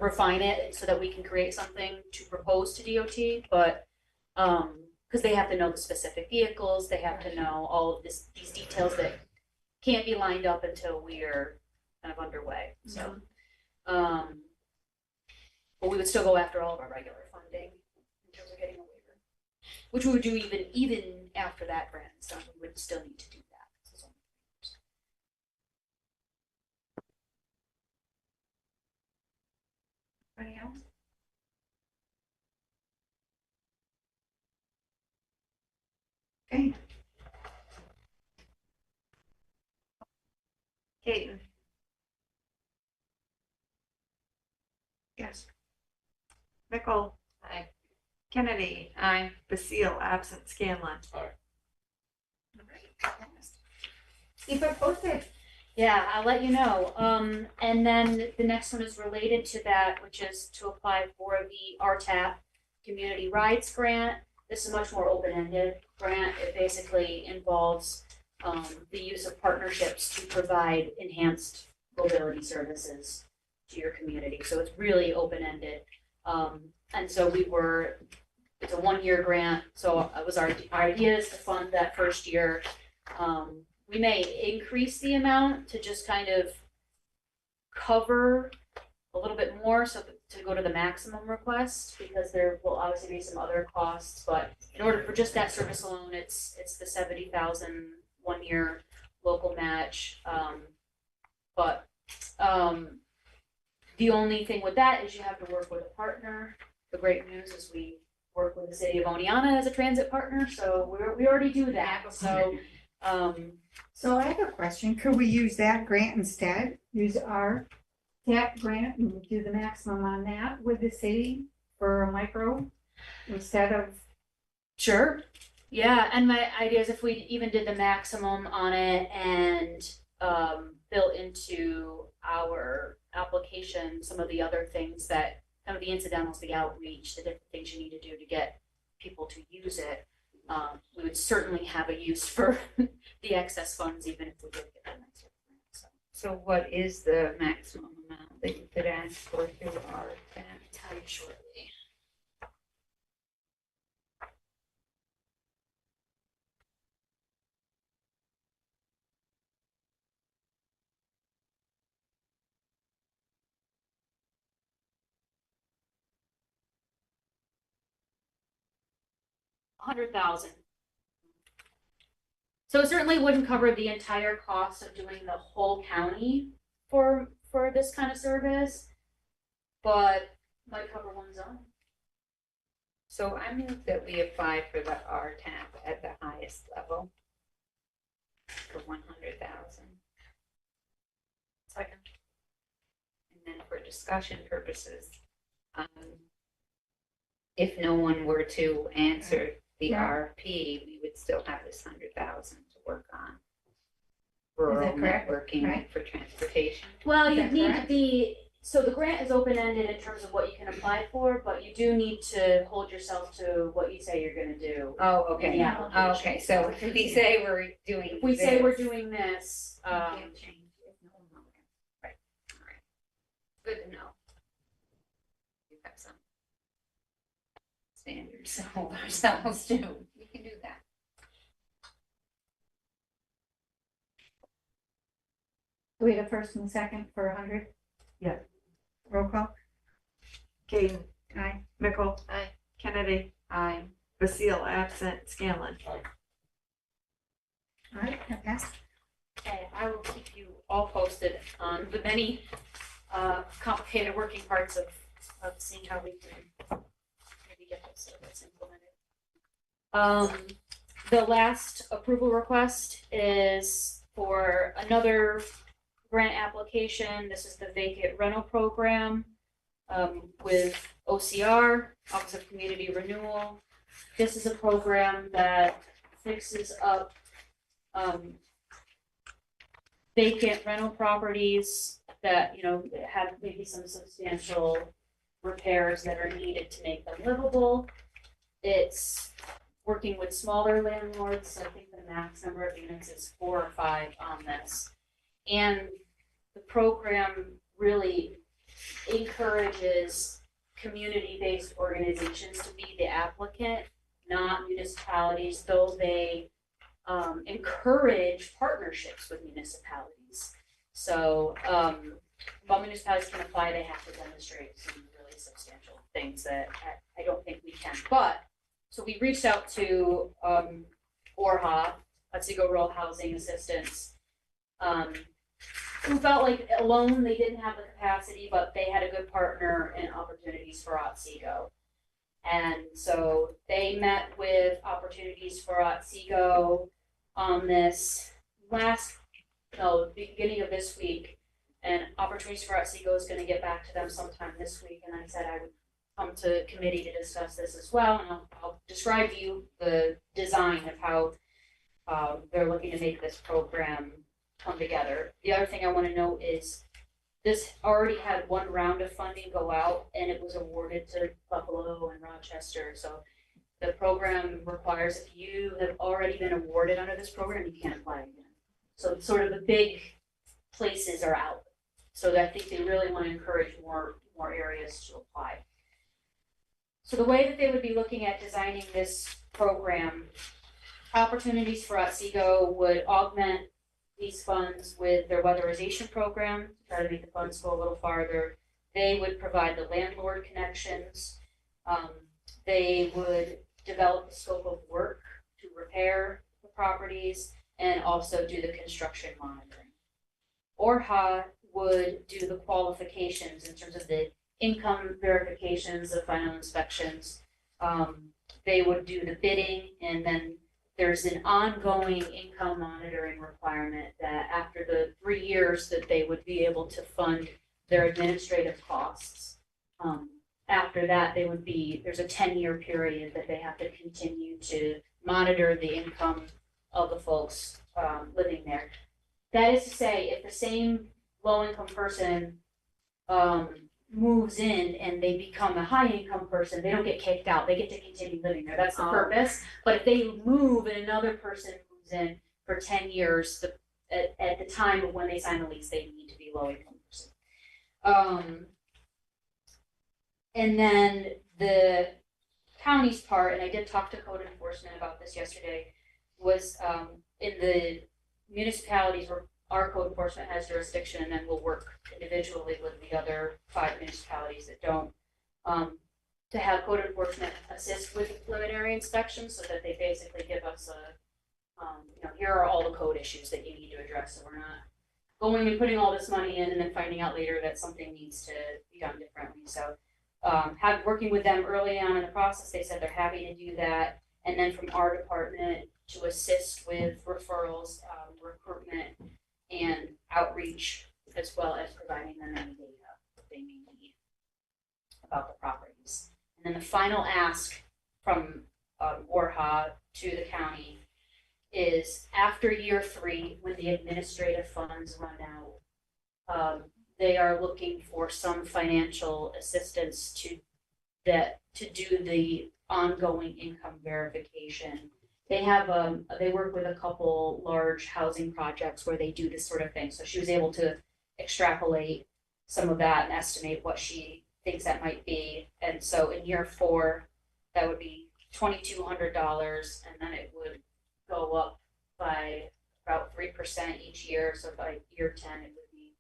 refine it so that we can create something to propose to DOT. But because they have to know the specific vehicles, they have to know all of these details that can't be lined up until we're kind of underway, so. But we would still go after all of our regular funding in terms of getting a waiver, which we would do even after that grant is done, we would still need to do that. This is only 3 years. Anybody else? Okay, Kaden, yes. Mickle, Aye. Kennedy, Aye. Basile, absent, Scanlon. Keep it posted. Yeah, I'll let you know. And then the next one is related to that, which is to apply for the RTAP Community Rides Grant. This is much more open-ended grant. It basically involves the use of partnerships to provide enhanced mobility services to your community. So it's really open-ended. And so it's a 1-year grant. So it was our idea is to fund that first year. We may increase the amount to just kind of cover a little bit more, so to go to the maximum request, because there will obviously be some other costs, but in order for just that service alone, it's the 70,000 1-year local match. But the only thing with that is you have to work with a partner. The great news is we work with the city of Oneonta as a transit partner, so we already do that. So So I have a question. Could we use that grant instead? Use our TAP grant and do the maximum on that with the city for a micro instead of? Sure. Yeah, and my idea is if we even did the maximum on it and built into our application some of the other things that kind of the incidentals, the outreach, the different things you need to do to get people to use it, we would certainly have a use for the excess funds, even if we did get the next one. So what is the maximum amount that you could ask for through our grant? I'll tell you shortly. $100,000. So it certainly wouldn't cover the entire cost of doing the whole county for this kind of service, but might cover one zone. So I move that we apply for the RTAP at the highest level for 100,000. Second. And then for discussion purposes, if no one were to answer the Yeah. RFP, we would still have this 100,000 to work on. Is Rural that correct? networking Right. for transportation. Well, Is you that need correct? to be, so the grant is open-ended in terms of what you can apply for, but you do need to hold yourself to what you say you're gonna do. Oh, okay. Yeah. Oh, okay, so if we say we're doing If we say we're this- doing this, You can't change it. No, no, okay. Right, all right. Good to know. You have some standards to hold ourselves to. We can do that. Do we have a first and second for 100? Yeah. Roll call. Kaden, Aye. Mickle. Aye. Kennedy, Aye. Basile, absent, Scanlon. All right, that passed. okay, I will keep you all posted on the many complicated working parts of seeing how we can maybe get this service implemented. The last approval request is for another grant application. This is the vacant rental program with OCR, Office of Community Renewal. This is a program that fixes up vacant rental properties that, have maybe some substantial repairs that are needed to make them livable. It's working with smaller landlords. I think the max number of units is 4 or 5 on this. And the program really encourages community-based organizations to be the applicant not municipalities, though they encourage partnerships with municipalities. So, while municipalities can apply, they have to demonstrate some really substantial things that I don't think we can. But, so we reached out to ORHA, Otsego Rural Housing Assistance, who felt like alone they didn't have the capacity, but they had a good partner in Opportunities for Otsego. And so they met with Opportunities for Otsego on this beginning of this week. And Opportunities for Otsego is gonna get back to them sometime this week, and I said I would come to committee to discuss this as well, and I'll describe to you the design of how they're looking to make this program come together. The other thing I wanna note is this already had one round of funding go out, and it was awarded to Buffalo and Rochester, so the program requires if you have already been awarded under this program, you can't apply again. So sort of the big places are out. So I think they really want to encourage more areas to apply. So the way that they would be looking at designing this program, Opportunities for Otsego would augment these funds with their weatherization program to try to make the funds go a little farther. They would provide the landlord connections. They would develop the scope of work to repair the properties and also do the construction monitoring. ORHA would do the qualifications in terms of the income verifications, the final inspections. They would do the bidding, and then there's an ongoing income monitoring requirement that after the 3 years that they would be able to fund their administrative costs. After that, there's a 10-year period that they have to continue to monitor the income of the folks living there. That is to say, if the same low-income person moves in and they become a high-income person, they don't get kicked out. They get to continue living there. That's the purpose. But if they move and another person moves in for 10 years, at the time of when they sign the lease, they need to be low-income person. And then the county's part, and I did talk to code enforcement about this yesterday, was in the municipalities where our code enforcement has jurisdiction, and then we'll work individually with the other 5 municipalities that don't, to have code enforcement assist with the preliminary inspection so that they basically give us here are all the code issues that you need to address, so we're not going and putting all this money in and then finding out later that something needs to be done differently. So working with them early on in the process, they said they're happy to do that. And then from our department to assist with referrals, recruitment, and outreach, as well as providing them any data that they may need about the properties. And then the final ask from ORHA to the county is after year 3, when the administrative funds run out, they are looking for some financial assistance to do the ongoing income verification. They work with a couple large housing projects where they do this sort of thing. So she was able to extrapolate some of that and estimate what she thinks that might be. And so in year 4, that would be $2,200, and then it would go up by about 3% each year. So by year 10, it would be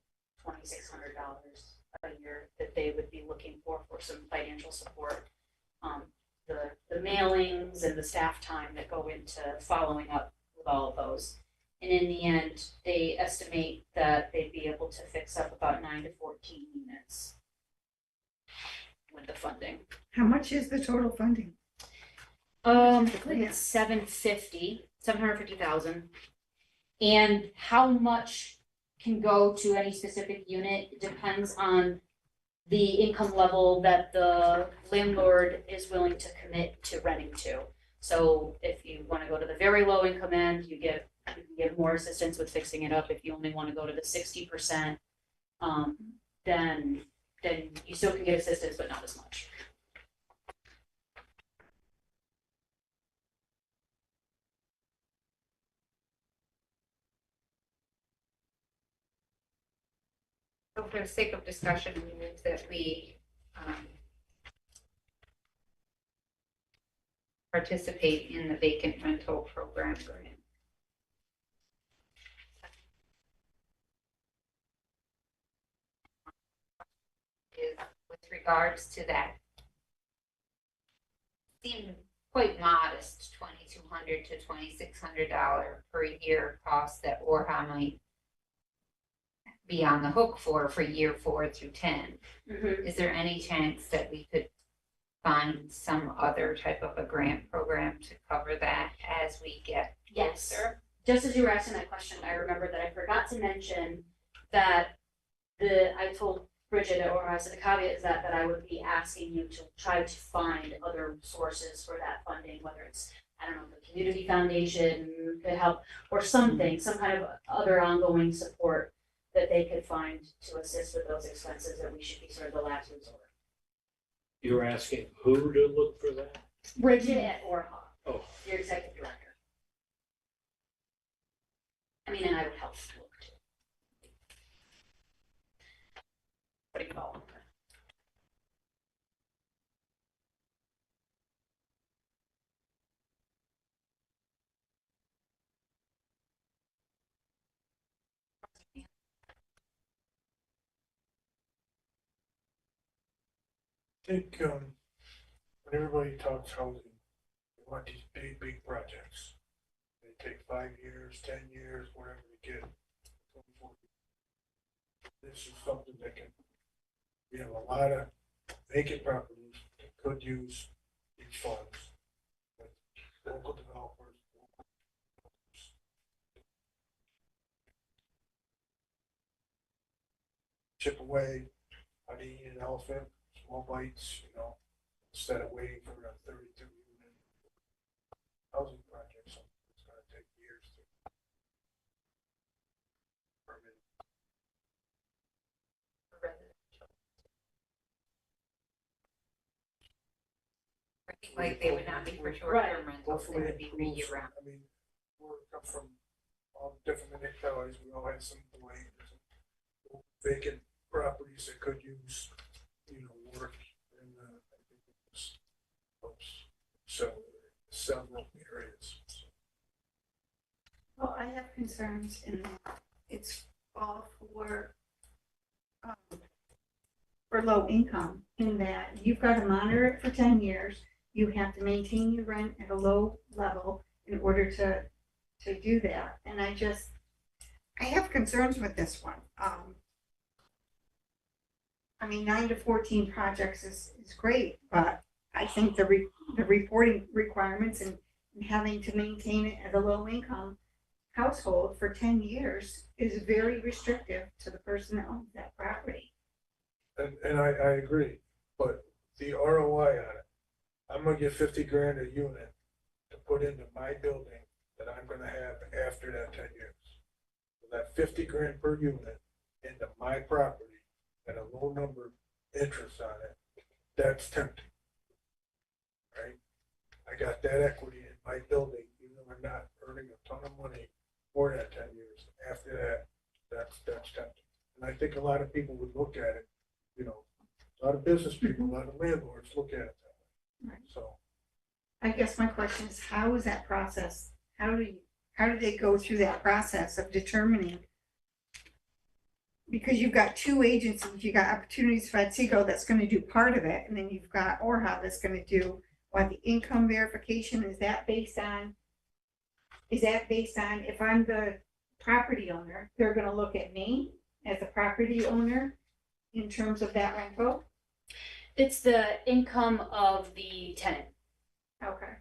$2,600 a year that they would be looking for some financial support. The mailings and the staff time that go into following up with all of those. And in the end, they estimate that they'd be able to fix up about 9 to 14 units with the funding. How much is the total funding? I think it's 750,000. And how much can go to any specific unit depends on the income level that the landlord is willing to commit to renting to. So if you want to go to the very low income end, you can get more assistance with fixing it up. If you only want to go to the 60%, then you still can get assistance, but not as much. So for the sake of discussion, we move that we participate in the vacant rental program grant. Is with regards to that, seemed quite modest, $2,200 to $2,600 per year cost that ORHA might be on the hook for year 4 through 10. Is there any chance that we could find some other type of a grant program to cover that as we get Yes. closer? Just as you were asking that question, I remember that I forgot to mention that I told Bridget, or I said the caveat is that I would be asking you to try to find other sources for that funding, whether it's, I don't know, the community foundation could help, or something, some kind of other ongoing support that they could find to assist with those expenses, that we should be sort of the last resort. You're asking who to look for that? Bridget at Orha, Oh, your executive director. I mean, and I would help look too. What do you call them? I think, when everybody talks housing, they want these big projects. They take 5 years, 10 years, whatever to get. 24. This is something that can, we have a lot of vacant properties that could use these funds. But local developers. Chip away, how do you eat an elephant? Small bites, instead of waiting for a 32 unit housing project, so it's gonna take years to permit. I think like they would not be for short-term rentals, they Hopefully would be for improves. year-round. I mean, we're come from all different municipalities, we all had some delay, some vacant properties that could use, work, and I think it helps several areas. So, Well, I have concerns in that it's all for low income, in that you've got to monitor it for 10 years. You have to maintain your rent at a low level in order to do that. And I have concerns with this one. I mean, 9 to 14 projects is great, but I think the reporting requirements and having to maintain it as a low income household for 10 years is very restrictive to the person that owns that property. and I agree, but the ROI on it, I'm gonna get 50 grand a unit to put into my building that I'm gonna have after that 10 years. So that 50 grand per unit into my property and a low number interest on it, that's tempting. Right? I got that equity in my building, even though I'm not earning a ton of money for that 10 years. After that, that's tempting. And I think a lot of people would look at it, a lot of business people, a lot of landlords look at it that way. Right. So I guess my question is, how is that process? How do they go through that process of determining? Because you've got two agencies, you got Opportunities for Otsego that's going to do part of it, and then you've got ORHA that's going to do the income verification. Is that based on if I'm the property owner, they're going to look at me as a property owner in terms of that rental? It's the income of the tenant. Okay.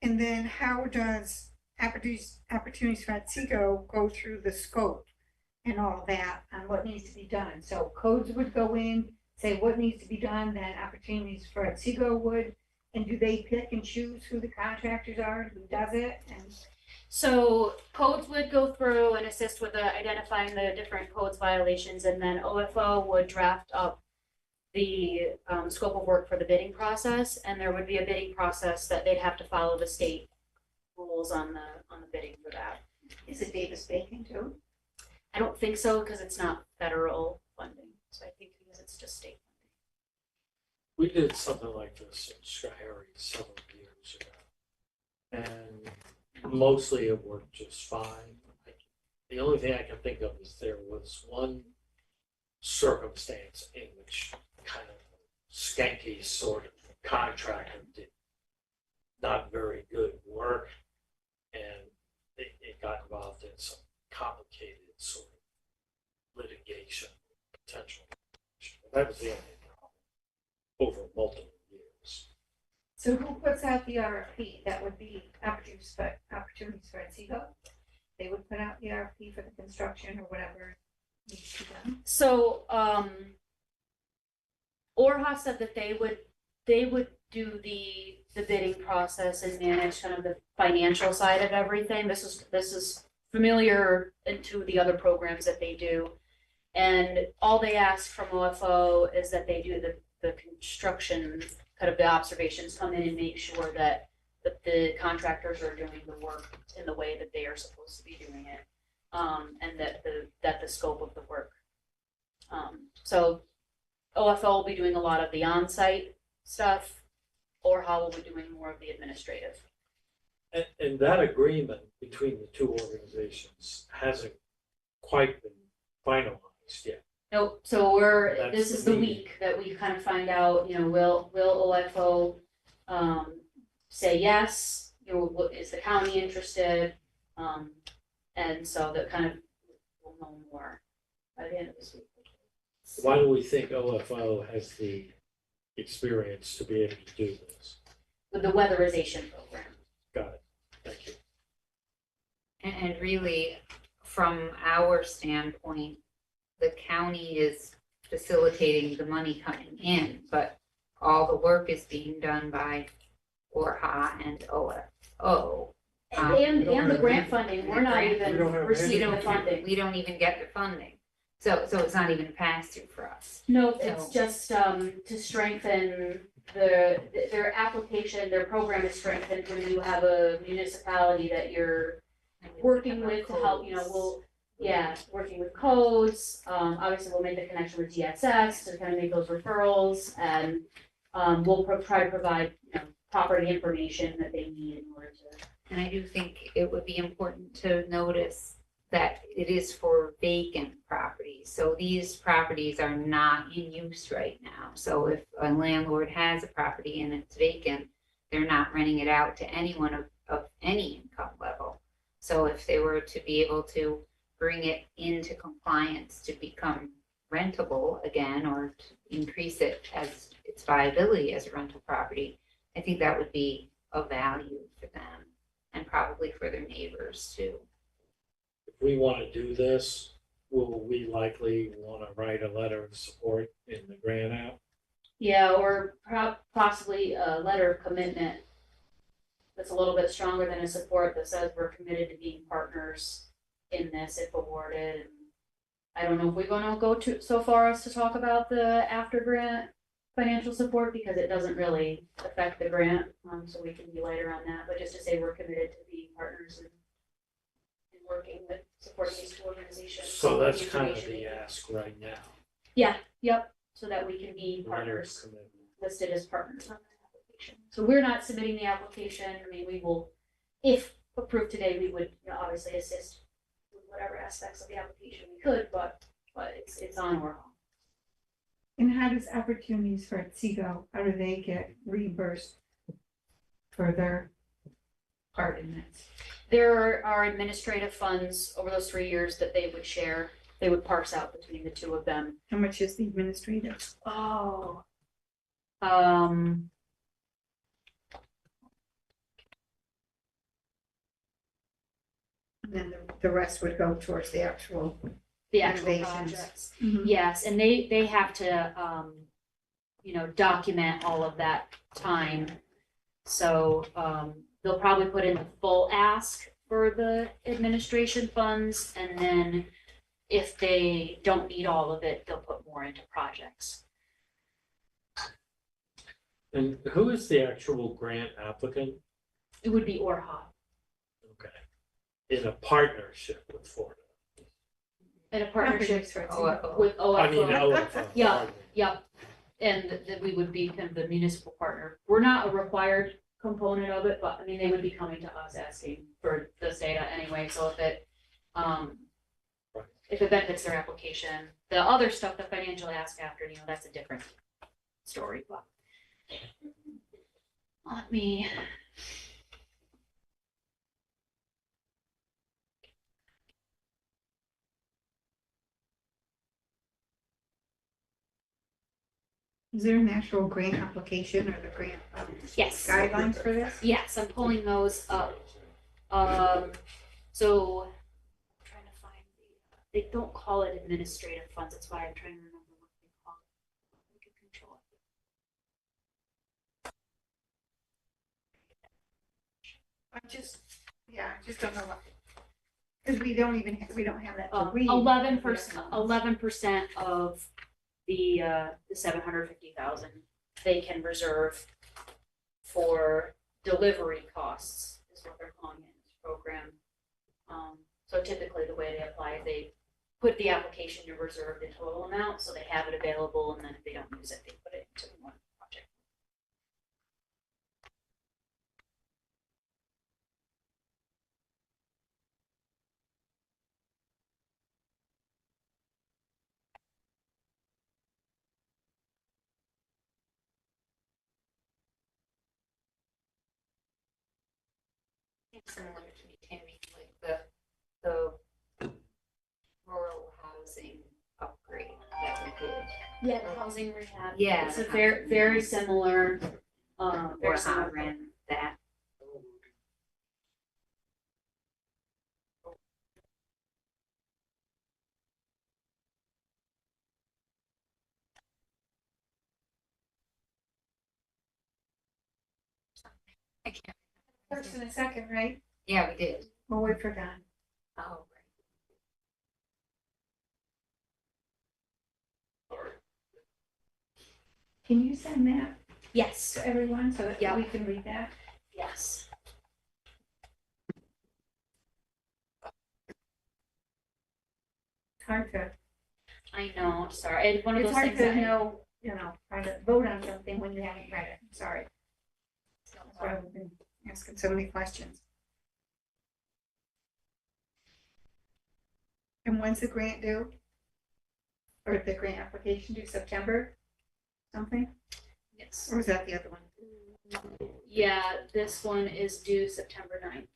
And then how does Opportunities for Otsego go through the scope and all that on what needs to be done? So codes would go in, say what needs to be done, then Opportunities for Otsego would, and do they pick and choose who the contractors are and who does it? And So codes would go through and assist with identifying the different codes violations, and then OFO would draft up the scope of work for the bidding process, and there would be a bidding process that they'd have to follow the state rules on the bidding for that. is it Davis-Bacon too? I don't think so, because it's not federal funding, so I think because it's just state we did something like this in Schoharie several years ago. And mostly it worked just fine. The only thing I can think of is there was one circumstance in which kind of skanky sort of contractor did not very good work, and it got involved in some complicated sort of litigation, potential. That was the only problem over multiple years. So who puts out the RFP? That would be opportunities for Otsego. They would put out the RFP for the construction or whatever needs to be done. So, Orha said that they would do the bidding process and manage kind of the financial side of everything. This is familiar into the other programs that they do. And all they ask from OFO is that they do the construction, kind of the observations, come in and make sure that the contractors are doing the work in the way that they are supposed to be doing it. And that the scope of the work. So OFO will be doing a lot of the on-site stuff, or how will be doing more of the administrative. And that agreement between the two organizations hasn't quite been finalized yet. No, so That's this is the the meeting. week that we kind of find out, will OFO say yes, is the county interested? And so that kind of, we'll know more by the end of this week. Why do we think OFO has the experience to be able to do this? With the weatherization program. Got it. Thank you. And really, from our standpoint, the county is facilitating the money coming in, but all the work is being done by ORHA and OFO. And the grant funding, we're not even We don't have receiving the any- funding. We don't even get the funding. So it's not even a pass-through for us. No, it's So- just to strengthen their application, their program is strengthened when you have a municipality that you're working with to help, working with codes. Obviously, we'll make the connection with DSS to kind of make those referrals, and we'll try to provide, property information that they need in order to. And I do think it would be important to notice that it is for vacant properties. So these properties are not in use right now. So if a landlord has a property and it's vacant, they're not renting it out to anyone of any income level. So if they were to be able to bring it into compliance to become rentable again, or to increase it as its viability as a rental property, I think that would be of value for them and probably for their neighbors too. If we want to do this, will we likely want to write a letter of support in the grant app? Yeah, or possibly a letter of commitment that's a little bit stronger than a support that says we're committed to being partners in this if awarded. I don't know if we're gonna go so far as to talk about the after grant financial support, because it doesn't really affect the grant, so we can be later on that, but just to say we're committed to being partners and working with, supporting these two organizations. So that's kind of Information the we can- ask right now. Yep, so that we can be Letter of partners, commitment. listed as partners on the application. So we're not submitting the application, I mean, we will, if approved today, we would, obviously assist with whatever aspects of the application we could, but it's on our own. And how does opportunities for Otsego, how do they get reimbursed for their part in this? There are administrative funds over those 3 years that they would share, they would parse out between the two of them. How much is the administrative? Oh. And then the rest would go towards the actual. The actual Renovations. projects. Mhm. Yes, and they have to, document all of that time. So, they'll probably put in the full ask for the administration funds, and then if they don't need all of it, they'll put more into projects. And who is the actual grant applicant? It would be ORHA, Okay. In a partnership with Florida. in a partnership Opportunities for Otsego. OFO. with OFO. I mean, OFO. Yeah. pardon me. Yep, and that we would be kind of the municipal partner. We're not a required component of it, but I mean, they would be coming to us asking for this data anyway, so if it benefits their application, the other stuff, the financial ask after, that's a different story, but let me. Is there an actual grant application or the grant Yes. guidelines for this? Yes, I'm pulling those up. So I'm trying to find they don't call it administrative funds. That's why I'm trying to remember what they call it. We can control it. I just don't know what. Because we don't have that to read. 11% of the 750,000 they can reserve for delivery costs is what they're calling it in this program. So typically the way they apply, they put the application to reserve the total amount, so they have it available, and then if they don't use it, they put it into one project. It's similar to me, Tammy, like the rural housing upgrade that we did. Yeah, the housing rehab. Yeah. It's a very similar, Or very I similar. ran that. I can't. First and a second, right? Yeah, we did. We'll wait for Don. Oh, Can you send that Yes, to everyone so that Yeah. we can read that? yes. It's hard to, I know, sorry. It's one of it's those hard things to that know, try to vote on something when you haven't read it. I'm sorry. That's why I've been asking so many questions. And when's the grant due? Or the grant application due, September? Something? Yes. Or was that the other one? Yeah, this one is due September 9th.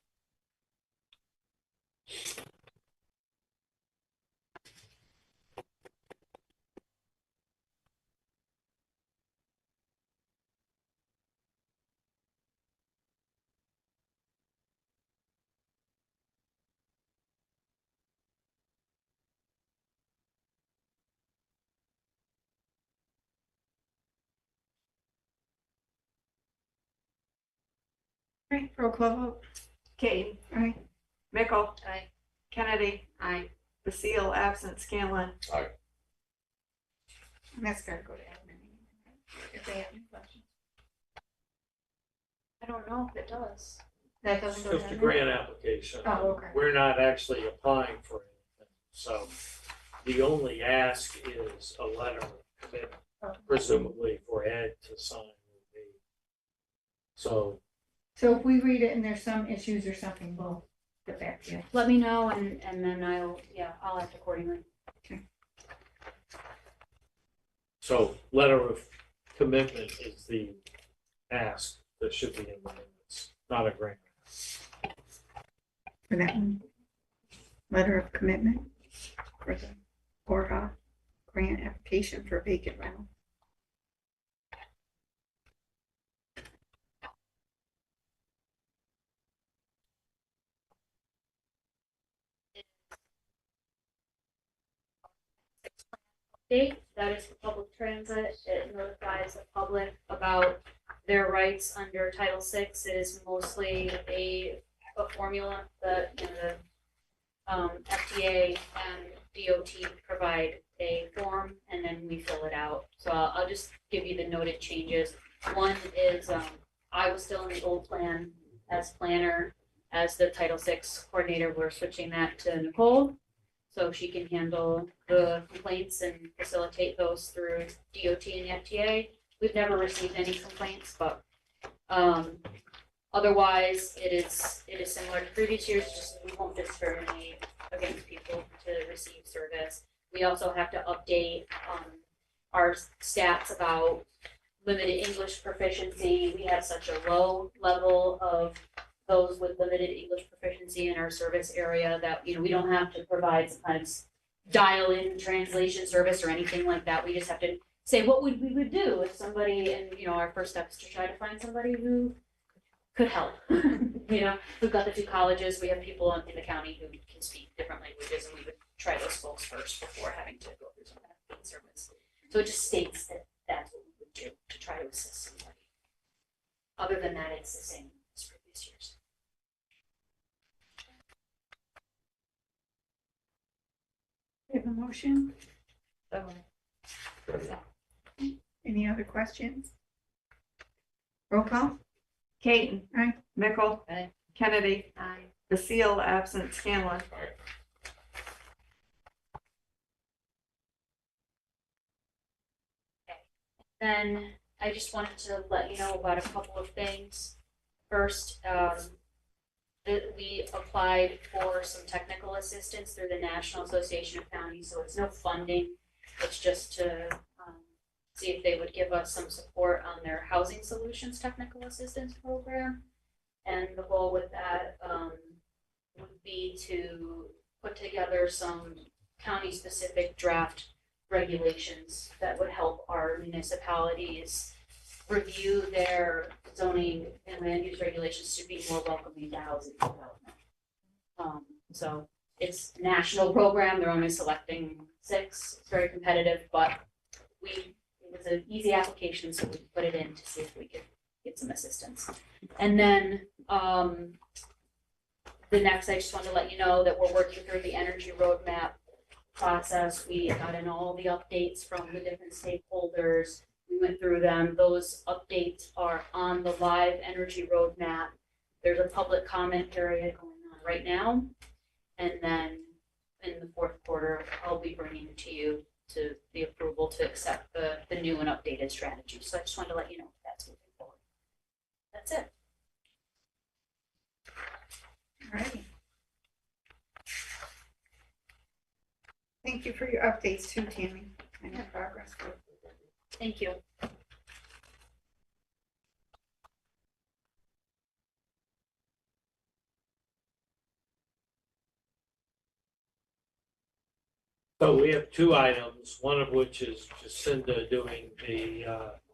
Right, roll call vote. Kane, Aye. Mickle. Aye. Kennedy, I Basile, absent, Scanlon. And that's gotta go to admin. If they have any questions. I don't know if it does. That doesn't go to Just a admin? grant application. Oh, okay. We're not actually applying for anything, so the only ask is a letter of commitment, presumably for Ed to sign with me. So So if we read it and there's some issues or something, we'll get back to you. Let me know and then I'll act accordingly. So letter of commitment is the ask that should be in the minutes, not a grant. For that one. Letter of commitment for the Orha grant application for vacant rental. Date, that is for public transit. It notifies the public about their rights under Title VI. It is mostly a formula that, the FDA and DOT provide a form and then we fill it out. So I'll just give you the noted changes. One is, I was still in the old plan as planner. As the Title VI coordinator, we're switching that to Nicole. so she can handle the complaints and facilitate those through DOT and the FTA. We've never received any complaints, but otherwise it is similar to previous years, just we won't discriminate against people to receive service. We also have to update our stats about limited English proficiency. We have such a low level of those with limited English proficiency in our service area that, we don't have to provide some kind of dial-in translation service or anything like that. We just have to say what we would do if somebody, and, our first step is to try to find somebody who could help. We've got the 2 colleges, we have people in the county who can speak different languages, and we would try those folks first before having to go through some kind of field service. So it just states that that's what we would do to try to assist somebody. Other than that, it's the same as previous years. We have a motion. Any other questions? Roll call. Kane. Aye. Mickle. Aye. Kennedy. Aye. Basile, absent Scanlon. Then I just wanted to let you know about a couple of things. First, that we applied for some technical assistance through the National Association of Counties, so it's no funding. It's just to see if they would give us some support on their Housing Solutions Technical Assistance Program. And the goal with that would be to put together some county-specific draft regulations that would help our municipalities review their zoning and land use regulations to be more welcoming to housing development. So it's a national program, they're only selecting 6, it's very competitive, but it was an easy application, so we put it in to see if we could get some assistance. And then the next, I just wanted to let you know that we're working through the energy roadmap process. We got in all the updates from the different stakeholders. We went through them. Those updates are on the live energy roadmap. There's a public comment period going on right now. And then in the 4th quarter, I'll be bringing it to you to the approval to accept the new and updated strategy. So I just wanted to let you know that's moving forward. That's it. All right. Thank you for your updates too, Tammy, and your progress. Thank you. So we have 2 items, one of which is Jacinda doing the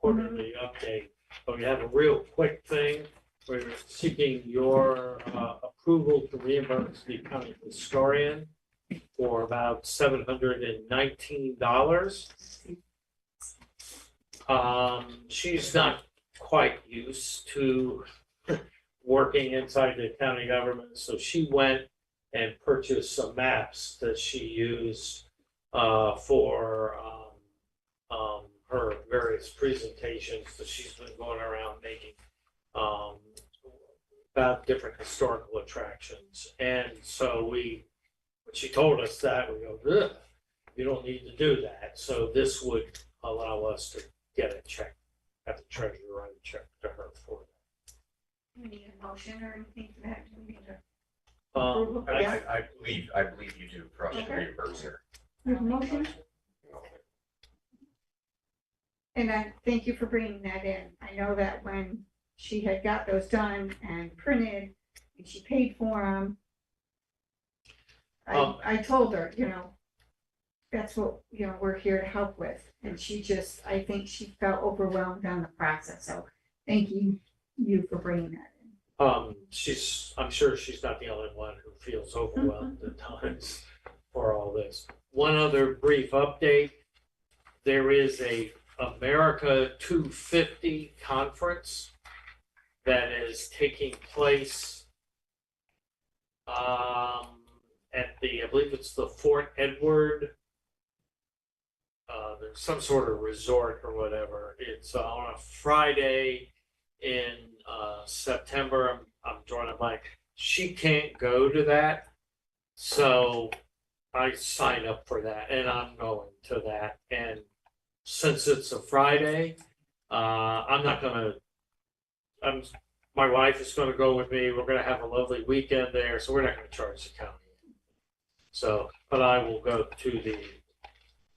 quarterly update. But we have a real quick thing. We're seeking your approval to reimburse the county historian for about $719. She's not quite used to working inside the county government, so she went and purchased some maps that she used for her various presentations that she's been going around making about different historical attractions. And so when she told us that, we go, ugh, you don't need to do that. So this would allow us to get a check at the treasurer, write a check to her for that. Do we need a motion or anything for that? Do we need a Um, approval? Yeah. I believe you do for us to Okay. reimburse her. We have a motion? And I thank you for bringing that in. I know that when she had got those done and printed, and she paid for them, I told her, that's what, we're here to help with. And I think she felt overwhelmed on the process. So thank you for bringing that in. I'm sure she's not the only one who feels overwhelmed at times for all this. One other brief update. There is a America 250 conference that is taking place at I believe it's the Fort Edward. There's some sort of resort or whatever. It's on a Friday in September. I'm drawing a blank. She can't go to that, so I sign up for that and I'm going to that. And since it's a Friday, I'm not gonna, my wife is gonna go with me. We're gonna have a lovely weekend there, so we're not gonna charge the county. So, but I will go to the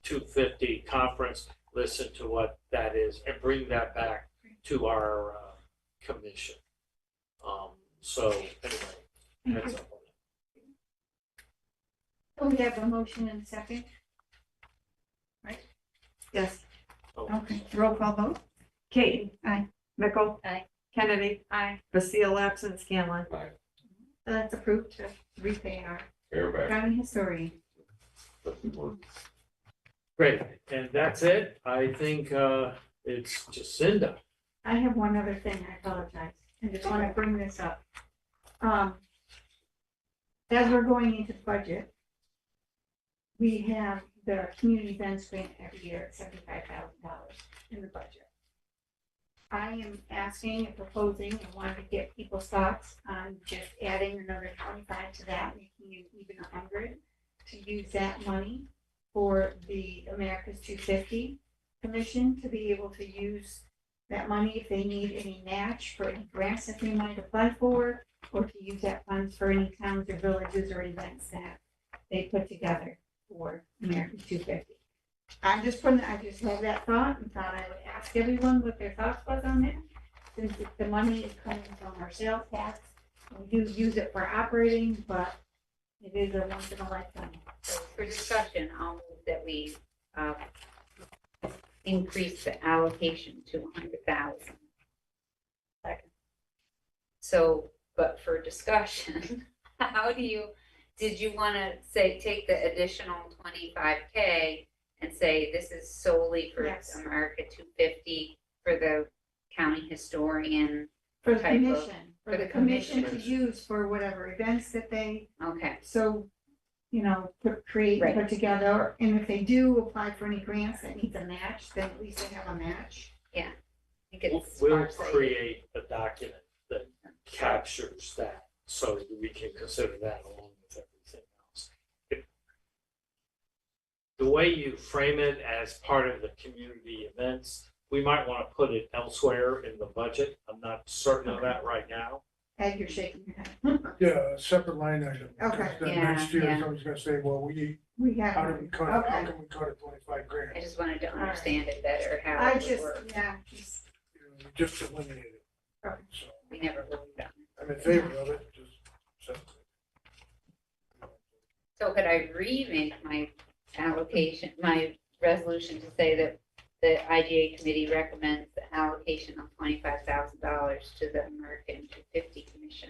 250 conference, listen to what that is, and bring that back to our commission. So anyway, heads up on So we have a motion and a second. Yes. that. Okay, roll call vote. Katie. Aye. Mickle. Aye. Kennedy. Aye. Basile absent Scanlon. Aye. So that's approved to repay our Fair back. county historian. Great, and that's it. I think it's Jacinda. I have one other thing, I apologize, I just want to bring this up. As we're going into the budget, we have the community events grant every year at $75,000 in the budget. I am asking and proposing and wanting to get people's thoughts on just adding another 25 to that, making it even 100, to use that money for the America's 250 Commission to be able to use that money if they need any match for any grants that they might apply for, or to use that funds for any towns or villages or events that they put together for America's 250. I just had that thought and thought I would ask everyone what their thoughts was on that. Since the money is coming from our sales tax, we do use it for operating, but it is a once in a lifetime. So for discussion, I'll move that we increase the allocation to 100,000. Second. So, but for discussion, did you want to say, take the additional 25K and say this is solely for Yes. America 250 for the county historian? For the Type of- commission, for the commission to use for whatever events that they, Okay, so, create, Right. put together. And if they do apply for any grants that needs a match, then at least they have a match. I think it's We'll farsighted. create a document that captures that so that we can consider that along with everything else. The way you frame it as part of the community events, we might want to put it elsewhere in the budget. I'm not certain of that right now. Ed, you're shaking your head. Yeah, a separate line item. Okay. Because then Yeah, next year, yeah. someone's gonna say, well, We have. how did we cut it? How Okay. can we cut it 25 grand? I just wanted to understand it better, how I it would just, work. just, You just eliminate it. Okay. So We never really done it. I'm in favor of it, just separate. So could I remake my allocation, my resolution to say that the IGA committee recommends the allocation of $25,000 to the American 250 Commission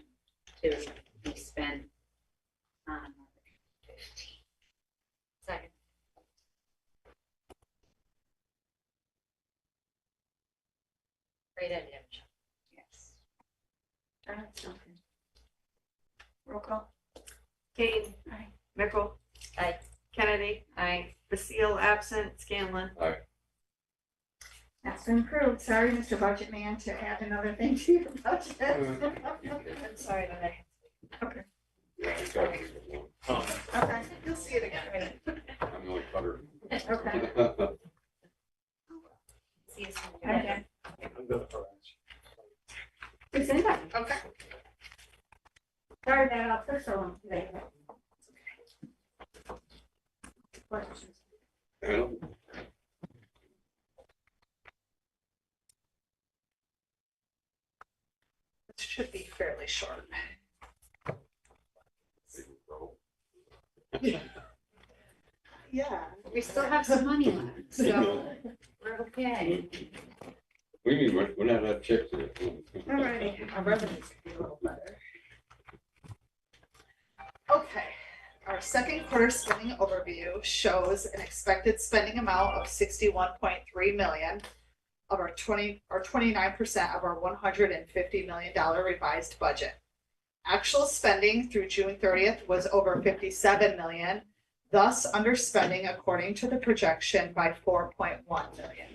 to be spent on 50. Second. Great idea, Michelle. Yes. roll call. Katie. Aye. Mickle. Aye. Kennedy. I, Basile absent Scanlon. That's been approved. Sorry, Mr. Budget Man, to add another thing to your budget. I'm sorry about that. Okay, You'll see it again. I'm the only cutter. okay, See you soon. okay. I'm gonna harass It's in there. Okay. Sorry that I'll push so long today. Questions? It should be fairly short. Yeah. we still have some money left, so we're okay. We mean, we're not that checks in it. All righty. Our revenues could be a little better. Okay, our second quarter spending overview shows an expected spending amount of 61.3 million of our 29% of our $150 million revised budget. Actual spending through June 30th was over 57 million, thus underspending according to the projection by 4.1 million.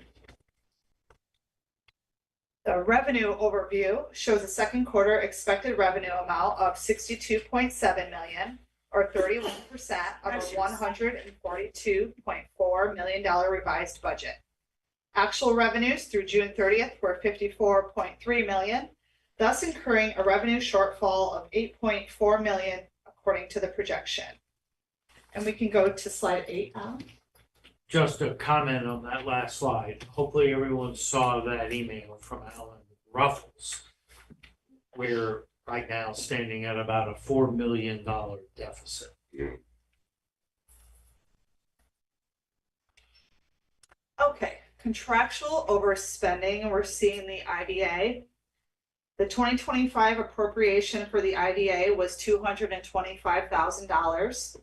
The revenue overview shows a second quarter expected revenue amount of 62.7 million, or 31% of our $142.4 million revised budget. Actual revenues through June 30th were $54.3 million, thus incurring a revenue shortfall of $8.4 million according to the projection. And we can go to slide 8 now. Just a comment on that last slide. Hopefully everyone saw that email from Alan Ruffles. We're right now standing at about a $4 million deficit. Okay, contractual overspending, we're seeing the IDA. The 2025 appropriation for the IDA was $225,000.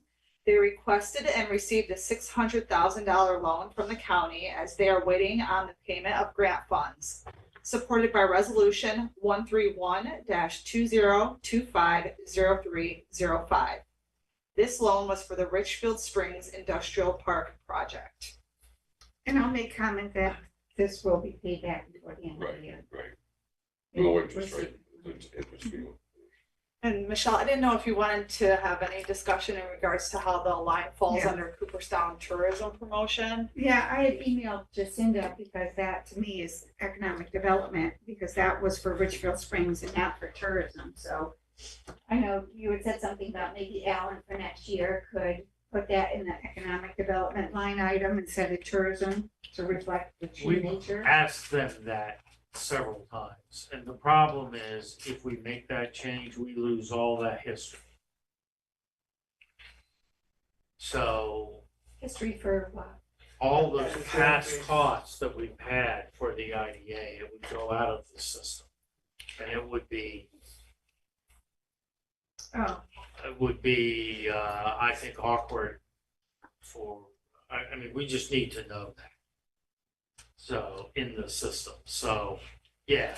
They requested and received a $600,000 loan from the county as they are waiting on the payment of grant funds, supported by Resolution 131-20250305. This loan was for the Richfield Springs Industrial Park project. And I'll make comment that this will be paid back before the end of the year. Right. No interest rate, it's interest free. And Michelle, I didn't know if you wanted to have any discussion in regards to how the line falls Yeah. under Cooperstown tourism promotion. Yeah, I had emailed Jacinda because that to me is economic development, because that was for Richfield Springs and not for tourism, so. I know you had said something about maybe Alan for next year could put that in the economic development line item instead of tourism to reflect the true We've nature. asked them that several times, and the problem is if we make that change, we lose all that history. So History for what? all those past costs that we've had for the IDA, it would go out of the system. And it would be, Oh, I think, awkward for, I mean, we just need to know that. So, in the system, so, yeah,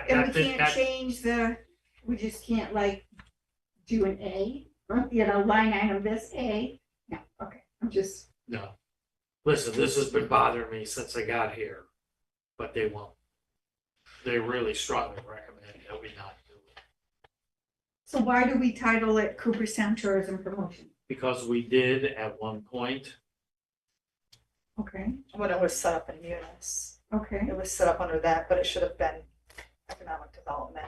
and I we think can't that, change we just can't like do an A, line item this A. No, okay, I'm just, no. Listen, this has been bothering me since I got here, but they won't. They really strongly recommend that we not do it. so why do we title it Cooperstown Tourism Promotion? Because we did at one point, Okay, When it was set up in Munis, okay. it was set up under that, but it should have been economic development.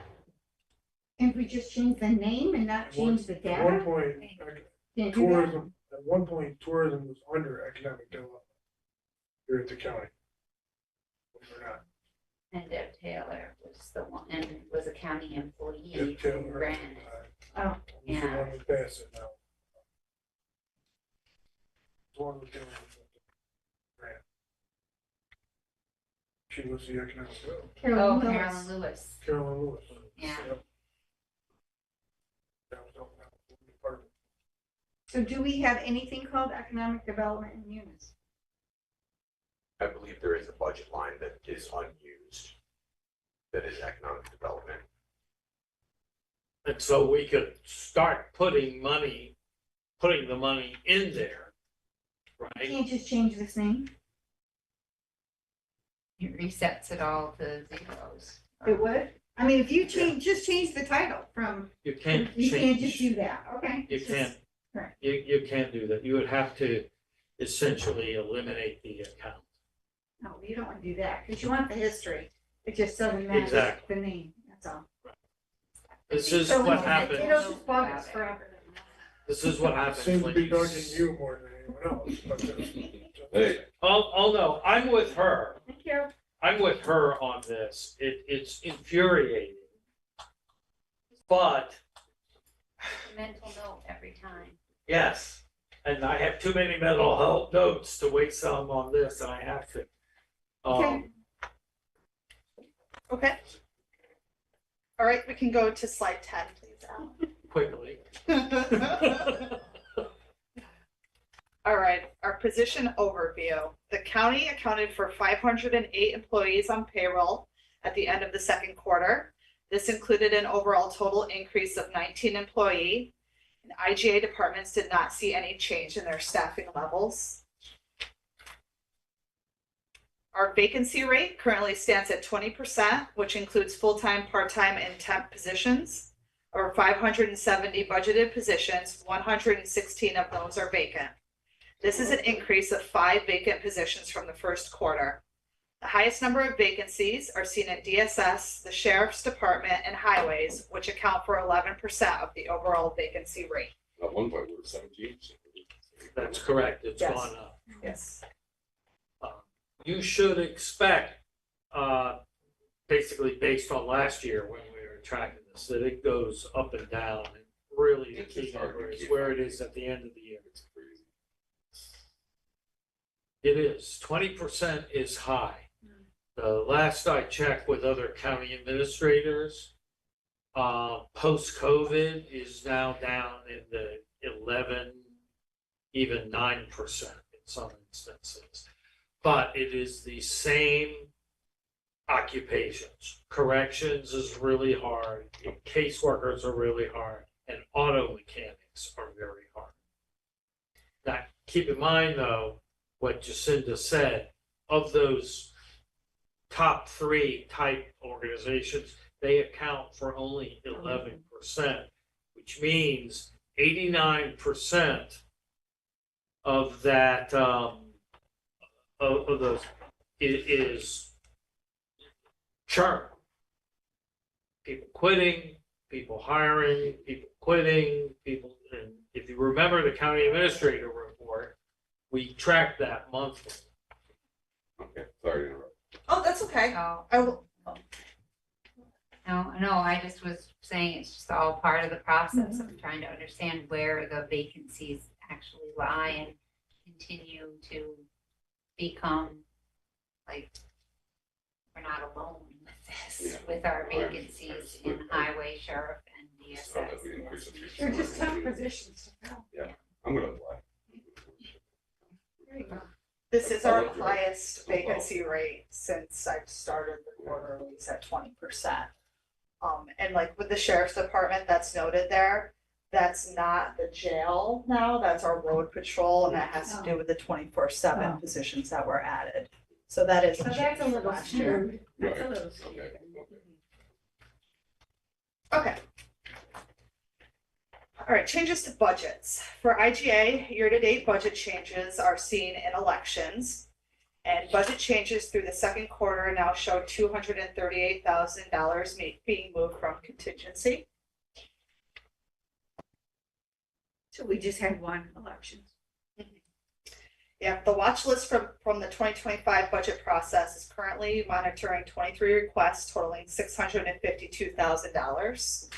And if we just change the name and not change the At one data? point, Can't do that? tourism was under economic development here at the county. Believe it or not. And Deb Taylor was the one, and was a county employee Deb who Taylor, ran it. Oh, who's the Yeah. one who passed it now. The one who did it. Grant. She was the economic development, Carolyn Lewis. Carolyn Lewis. Carolyn Lewis. Yeah. Yep. That was part of it. So do we have anything called economic development in Munis? I believe there is a budget line that is unused, that is economic development. and so we could start putting the money in there, right? Can't just change this name? It resets it all to zeros. It would? I mean, if you just change the title from, You can't you can't just change, do that, okay? you It's just- can't, right. you can't do that. You would have to essentially eliminate the account. No, you don't want to do that, because you want the history. It just doesn't match Exactly. the name, that's all. This is So what it'll happens, just bug us forever. this is what It happens seems to when be you. bugging you more than anyone else, but Hey. Oh, no, I'm with her. Thank you. I'm with her on this. It's infuriating. But, Mental note every time. yes, and I have too many mental health notes to waste some on this, and I have to. Okay. Okay. All right, we can go to slide 10, please, Al. Quickly. All right, our position overview. The county accounted for 508 employees on payroll at the end of the second quarter. This included an overall total increase of 19 employees. And IGA departments did not see any change in their staffing levels. Our vacancy rate currently stands at 20%, which includes full-time, part-time, and temp positions. Or 570 budgeted positions, 116 of those are vacant. This is an increase of 5 vacant positions from the first quarter. The highest number of vacancies are seen at DSS, the Sheriff's Department, and Highways, which account for 11% of the overall vacancy rate. At one point, we were 17. That's correct, it's Yes. gone up. Yes. You should expect, basically based on last year when we were tracking this, that it goes up and down. And really, the It's key just hard to number is keep where up. it is at the end of the year. It's crazy. It is, 20% is high. The last I checked with other county administrators, post-COVID is now down in the 11, even 9% in some instances. But it is the same occupations. Corrections is really hard, caseworkers are really hard, and auto mechanics are very hard. Now, keep in mind though, what Jacinda said, of those top 3 type organizations, they account for only 11%, which means 89% of that, of those is churn. People quitting, people hiring, people quitting, people, and if you remember the county administrator report, we track that monthly. Okay, sorry to interrupt. Oh, that's okay. So, I will, no, I just was saying it's just all part of the process of trying to understand where the vacancies actually lie and continue to become like, we're not alone with this, Yeah. with our I vacancies understand. in highway, sheriff, and It's not that we DSS. increase it. They're just tough positions to fill. I'm gonna apply. this is I our love your- highest vacancy rate since I've started the quarterlies at 20%. And like with the sheriff's department, that's noted there, that's not the jail now, that's our road patrol, and that has to do with the 24/7 positions that were added. So that is So a change that's a from little last year. skewed. That's a Right. little Okay, skewed. okay. Okay. All right, changes to budgets. For IGA, year-to-date budget changes are seen in elections. And budget changes through the second quarter now show $238,000 being moved from contingency. So we just had one election. Yeah, the watch list from the 2025 budget process is currently monitoring 23 requests totaling $652,000.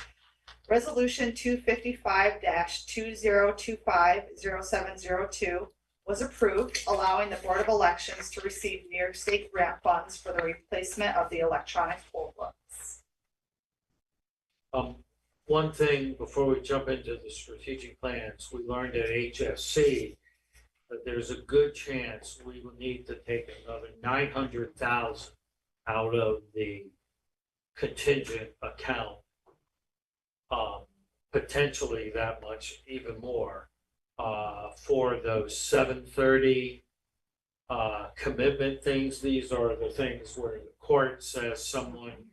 Resolution 255-2025-0702 was approved, allowing the Board of Elections to receive New York State grant funds for the replacement of the electronic poll books. One thing before we jump into the strategic plans, we learned at HSC that there's a good chance we will need to take another 900,000 out of the contingent account. Potentially that much, even more, for those 730 commitment things. These are the things where the court says someone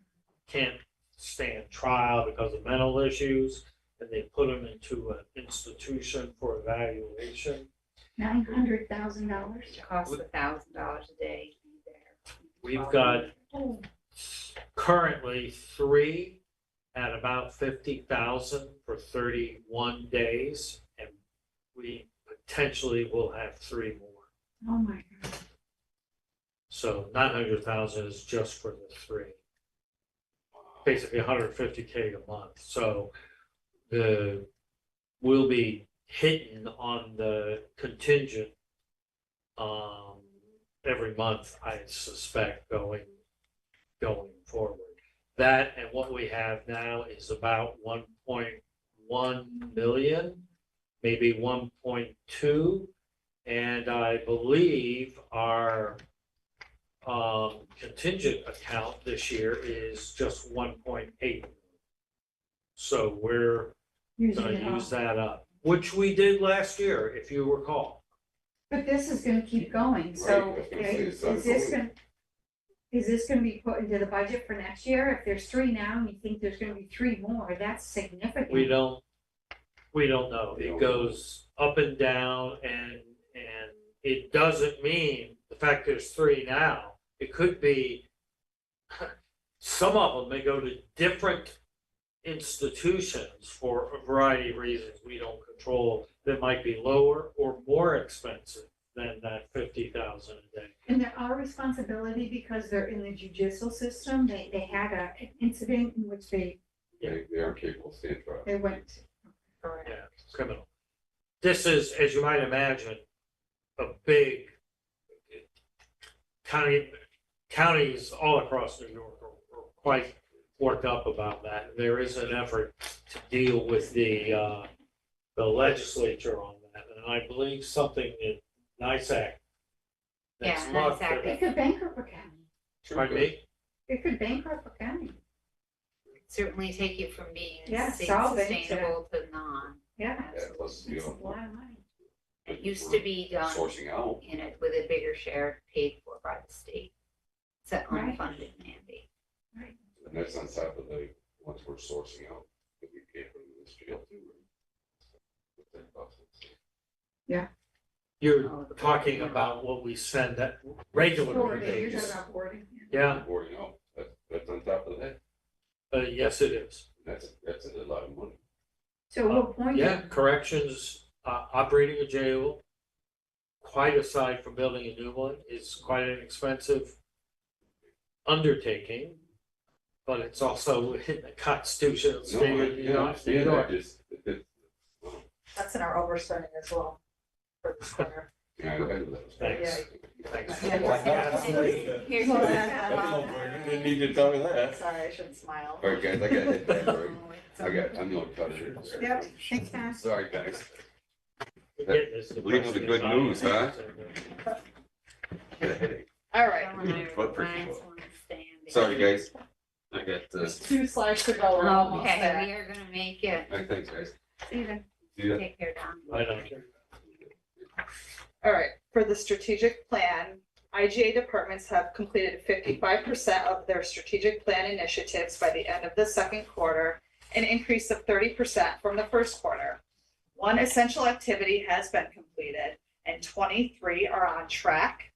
can't stand trial because of mental issues, and they put them into an institution for evaluation. $900,000. It costs $1,000 a day to be there. We've got currently 3 at about 50,000 for 31 days, and we potentially will have 3 more. Oh my God. So 900,000 is just for the 3. Basically 150K a month. So we'll be hitting on the contingent every month, I suspect, going forward. That and what we have now is about 1.1 million, maybe 1.2. And I believe our contingent account this year is just 1.8. So we're Using gonna it all. use that up, which we did last year, if you recall. But this is gonna keep going, so Right, I was gonna say, it's is this ongoing. gonna, is this gonna be put into the budget for next year? If there's 3 now and you think there's gonna be 3 more, that's significant. We don't know. We It don't goes up and down and it doesn't mean the fact there's 3 now. It could be, some of them may go to different institutions for a variety of reasons we don't control that might be lower or more expensive than that 50,000 a day. And they're our responsibility because they're in the judicial system. They had an incident in which they They aren't capable of staying trial. went. Yeah, it's criminal. This is, as you might imagine, a big counties all across New York are quite worked up about that. There is an effort to deal with the legislature on that, and I believe something in NISAC next Yeah, month. NISAC. It could bankrupt a county. Pardon me? It could bankrupt a county. Certainly take you from being Yeah, solvent to- sustainable to non. Yeah. Yeah, plus, you It's a know, lot of money. It used to be done sourcing out. in it with a bigger share paid for by the state. It's an Right. unfunded mandate. And that's on top of the ones we're sourcing out that we pay for this jail too. You're Oh, the talking boarding. about what we spend that Boarding, regular you're days. talking about boarding. Yeah, Boarding out, that's on top of that. yes, it is. That's a lot of money. So we'll point. Yeah, corrections, operating a jail, quite aside from building a new one, is quite an expensive undertaking. But it's also in the Constitution of the state of New York. New York. That's in our overspending as well for this quarter. Yeah, Thanks. Thanks. Here's Well, what Didn't need to tell me that. Sorry, I shouldn't smile. All right, guys, I got hit that break. I'm the only cut here. Yep, thanks, guys. Sorry, guys. Leave with the good news, huh? All right, Foot for foot. Sorry, guys. I got, there's 2 slides to go. We're almost Okay, there. we are gonna make it. thanks, guys. See you then. See ya. Take care, Don. I don't care. All right, for the strategic plan, IGA departments have completed 55% of their strategic plan initiatives by the end of the second quarter, an increase of 30% from the first quarter. 1 essential activity has been completed and 23 are on track.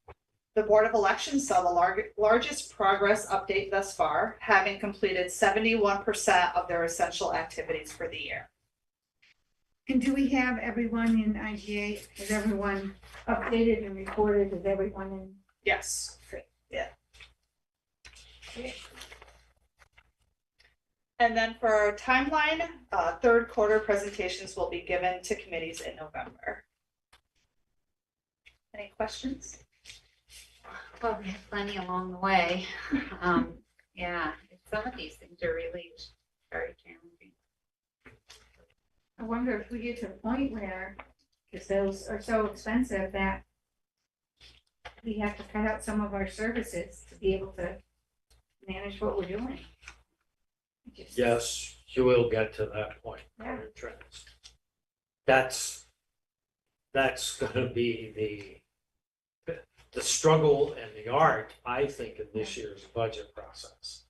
The Board of Elections saw the largest progress update thus far, having completed 71% of their essential activities for the year. And do we have everyone in IGA? Is everyone updated and recorded? Is everyone in? Yes. Great. Yeah. And then for our timeline, third quarter presentations will be given to committees in November. Any questions? Well, we have plenty along the way. Yeah, some of these things are really very challenging. I wonder if we get to a point where, because those are so expensive that we have to cut out some of our services to be able to manage what we're doing. Yes, you will get to that point. Yeah. That's gonna be the struggle and the art, I think, in this year's budget process.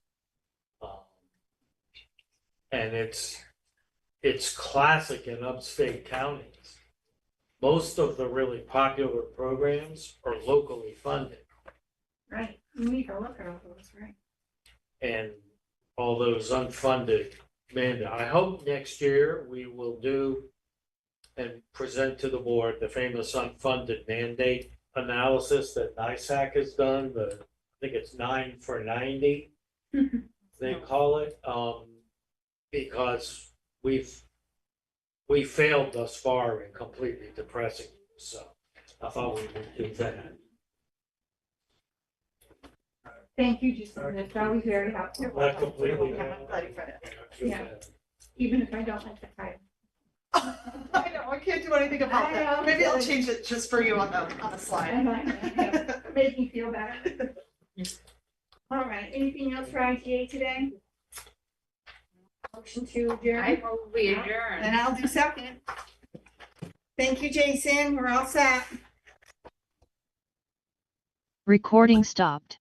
And it's classic in upstate counties. Most of the really popular programs are locally funded. Right, we need to look at all those, right? And all those unfunded mandate. I hope next year we will do and present to the board the famous unfunded mandate analysis that NISAC has done, I think it's 9 for 90, they call it, because we failed thus far in completely depressing, so I thought we would do that. Thank you, Jason, that's always very helpful. Not completely. I'm ready for it. Yeah. Even if I don't like the title. I know, I can't do anything about I know. that. Maybe I'll change it just for you on the slide. Make me feel better. All right, anything else for IGA today? Motion to adjourn? I move we adjourn. And I'll do second. Thank you, Jason, we're all set. Recording stopped.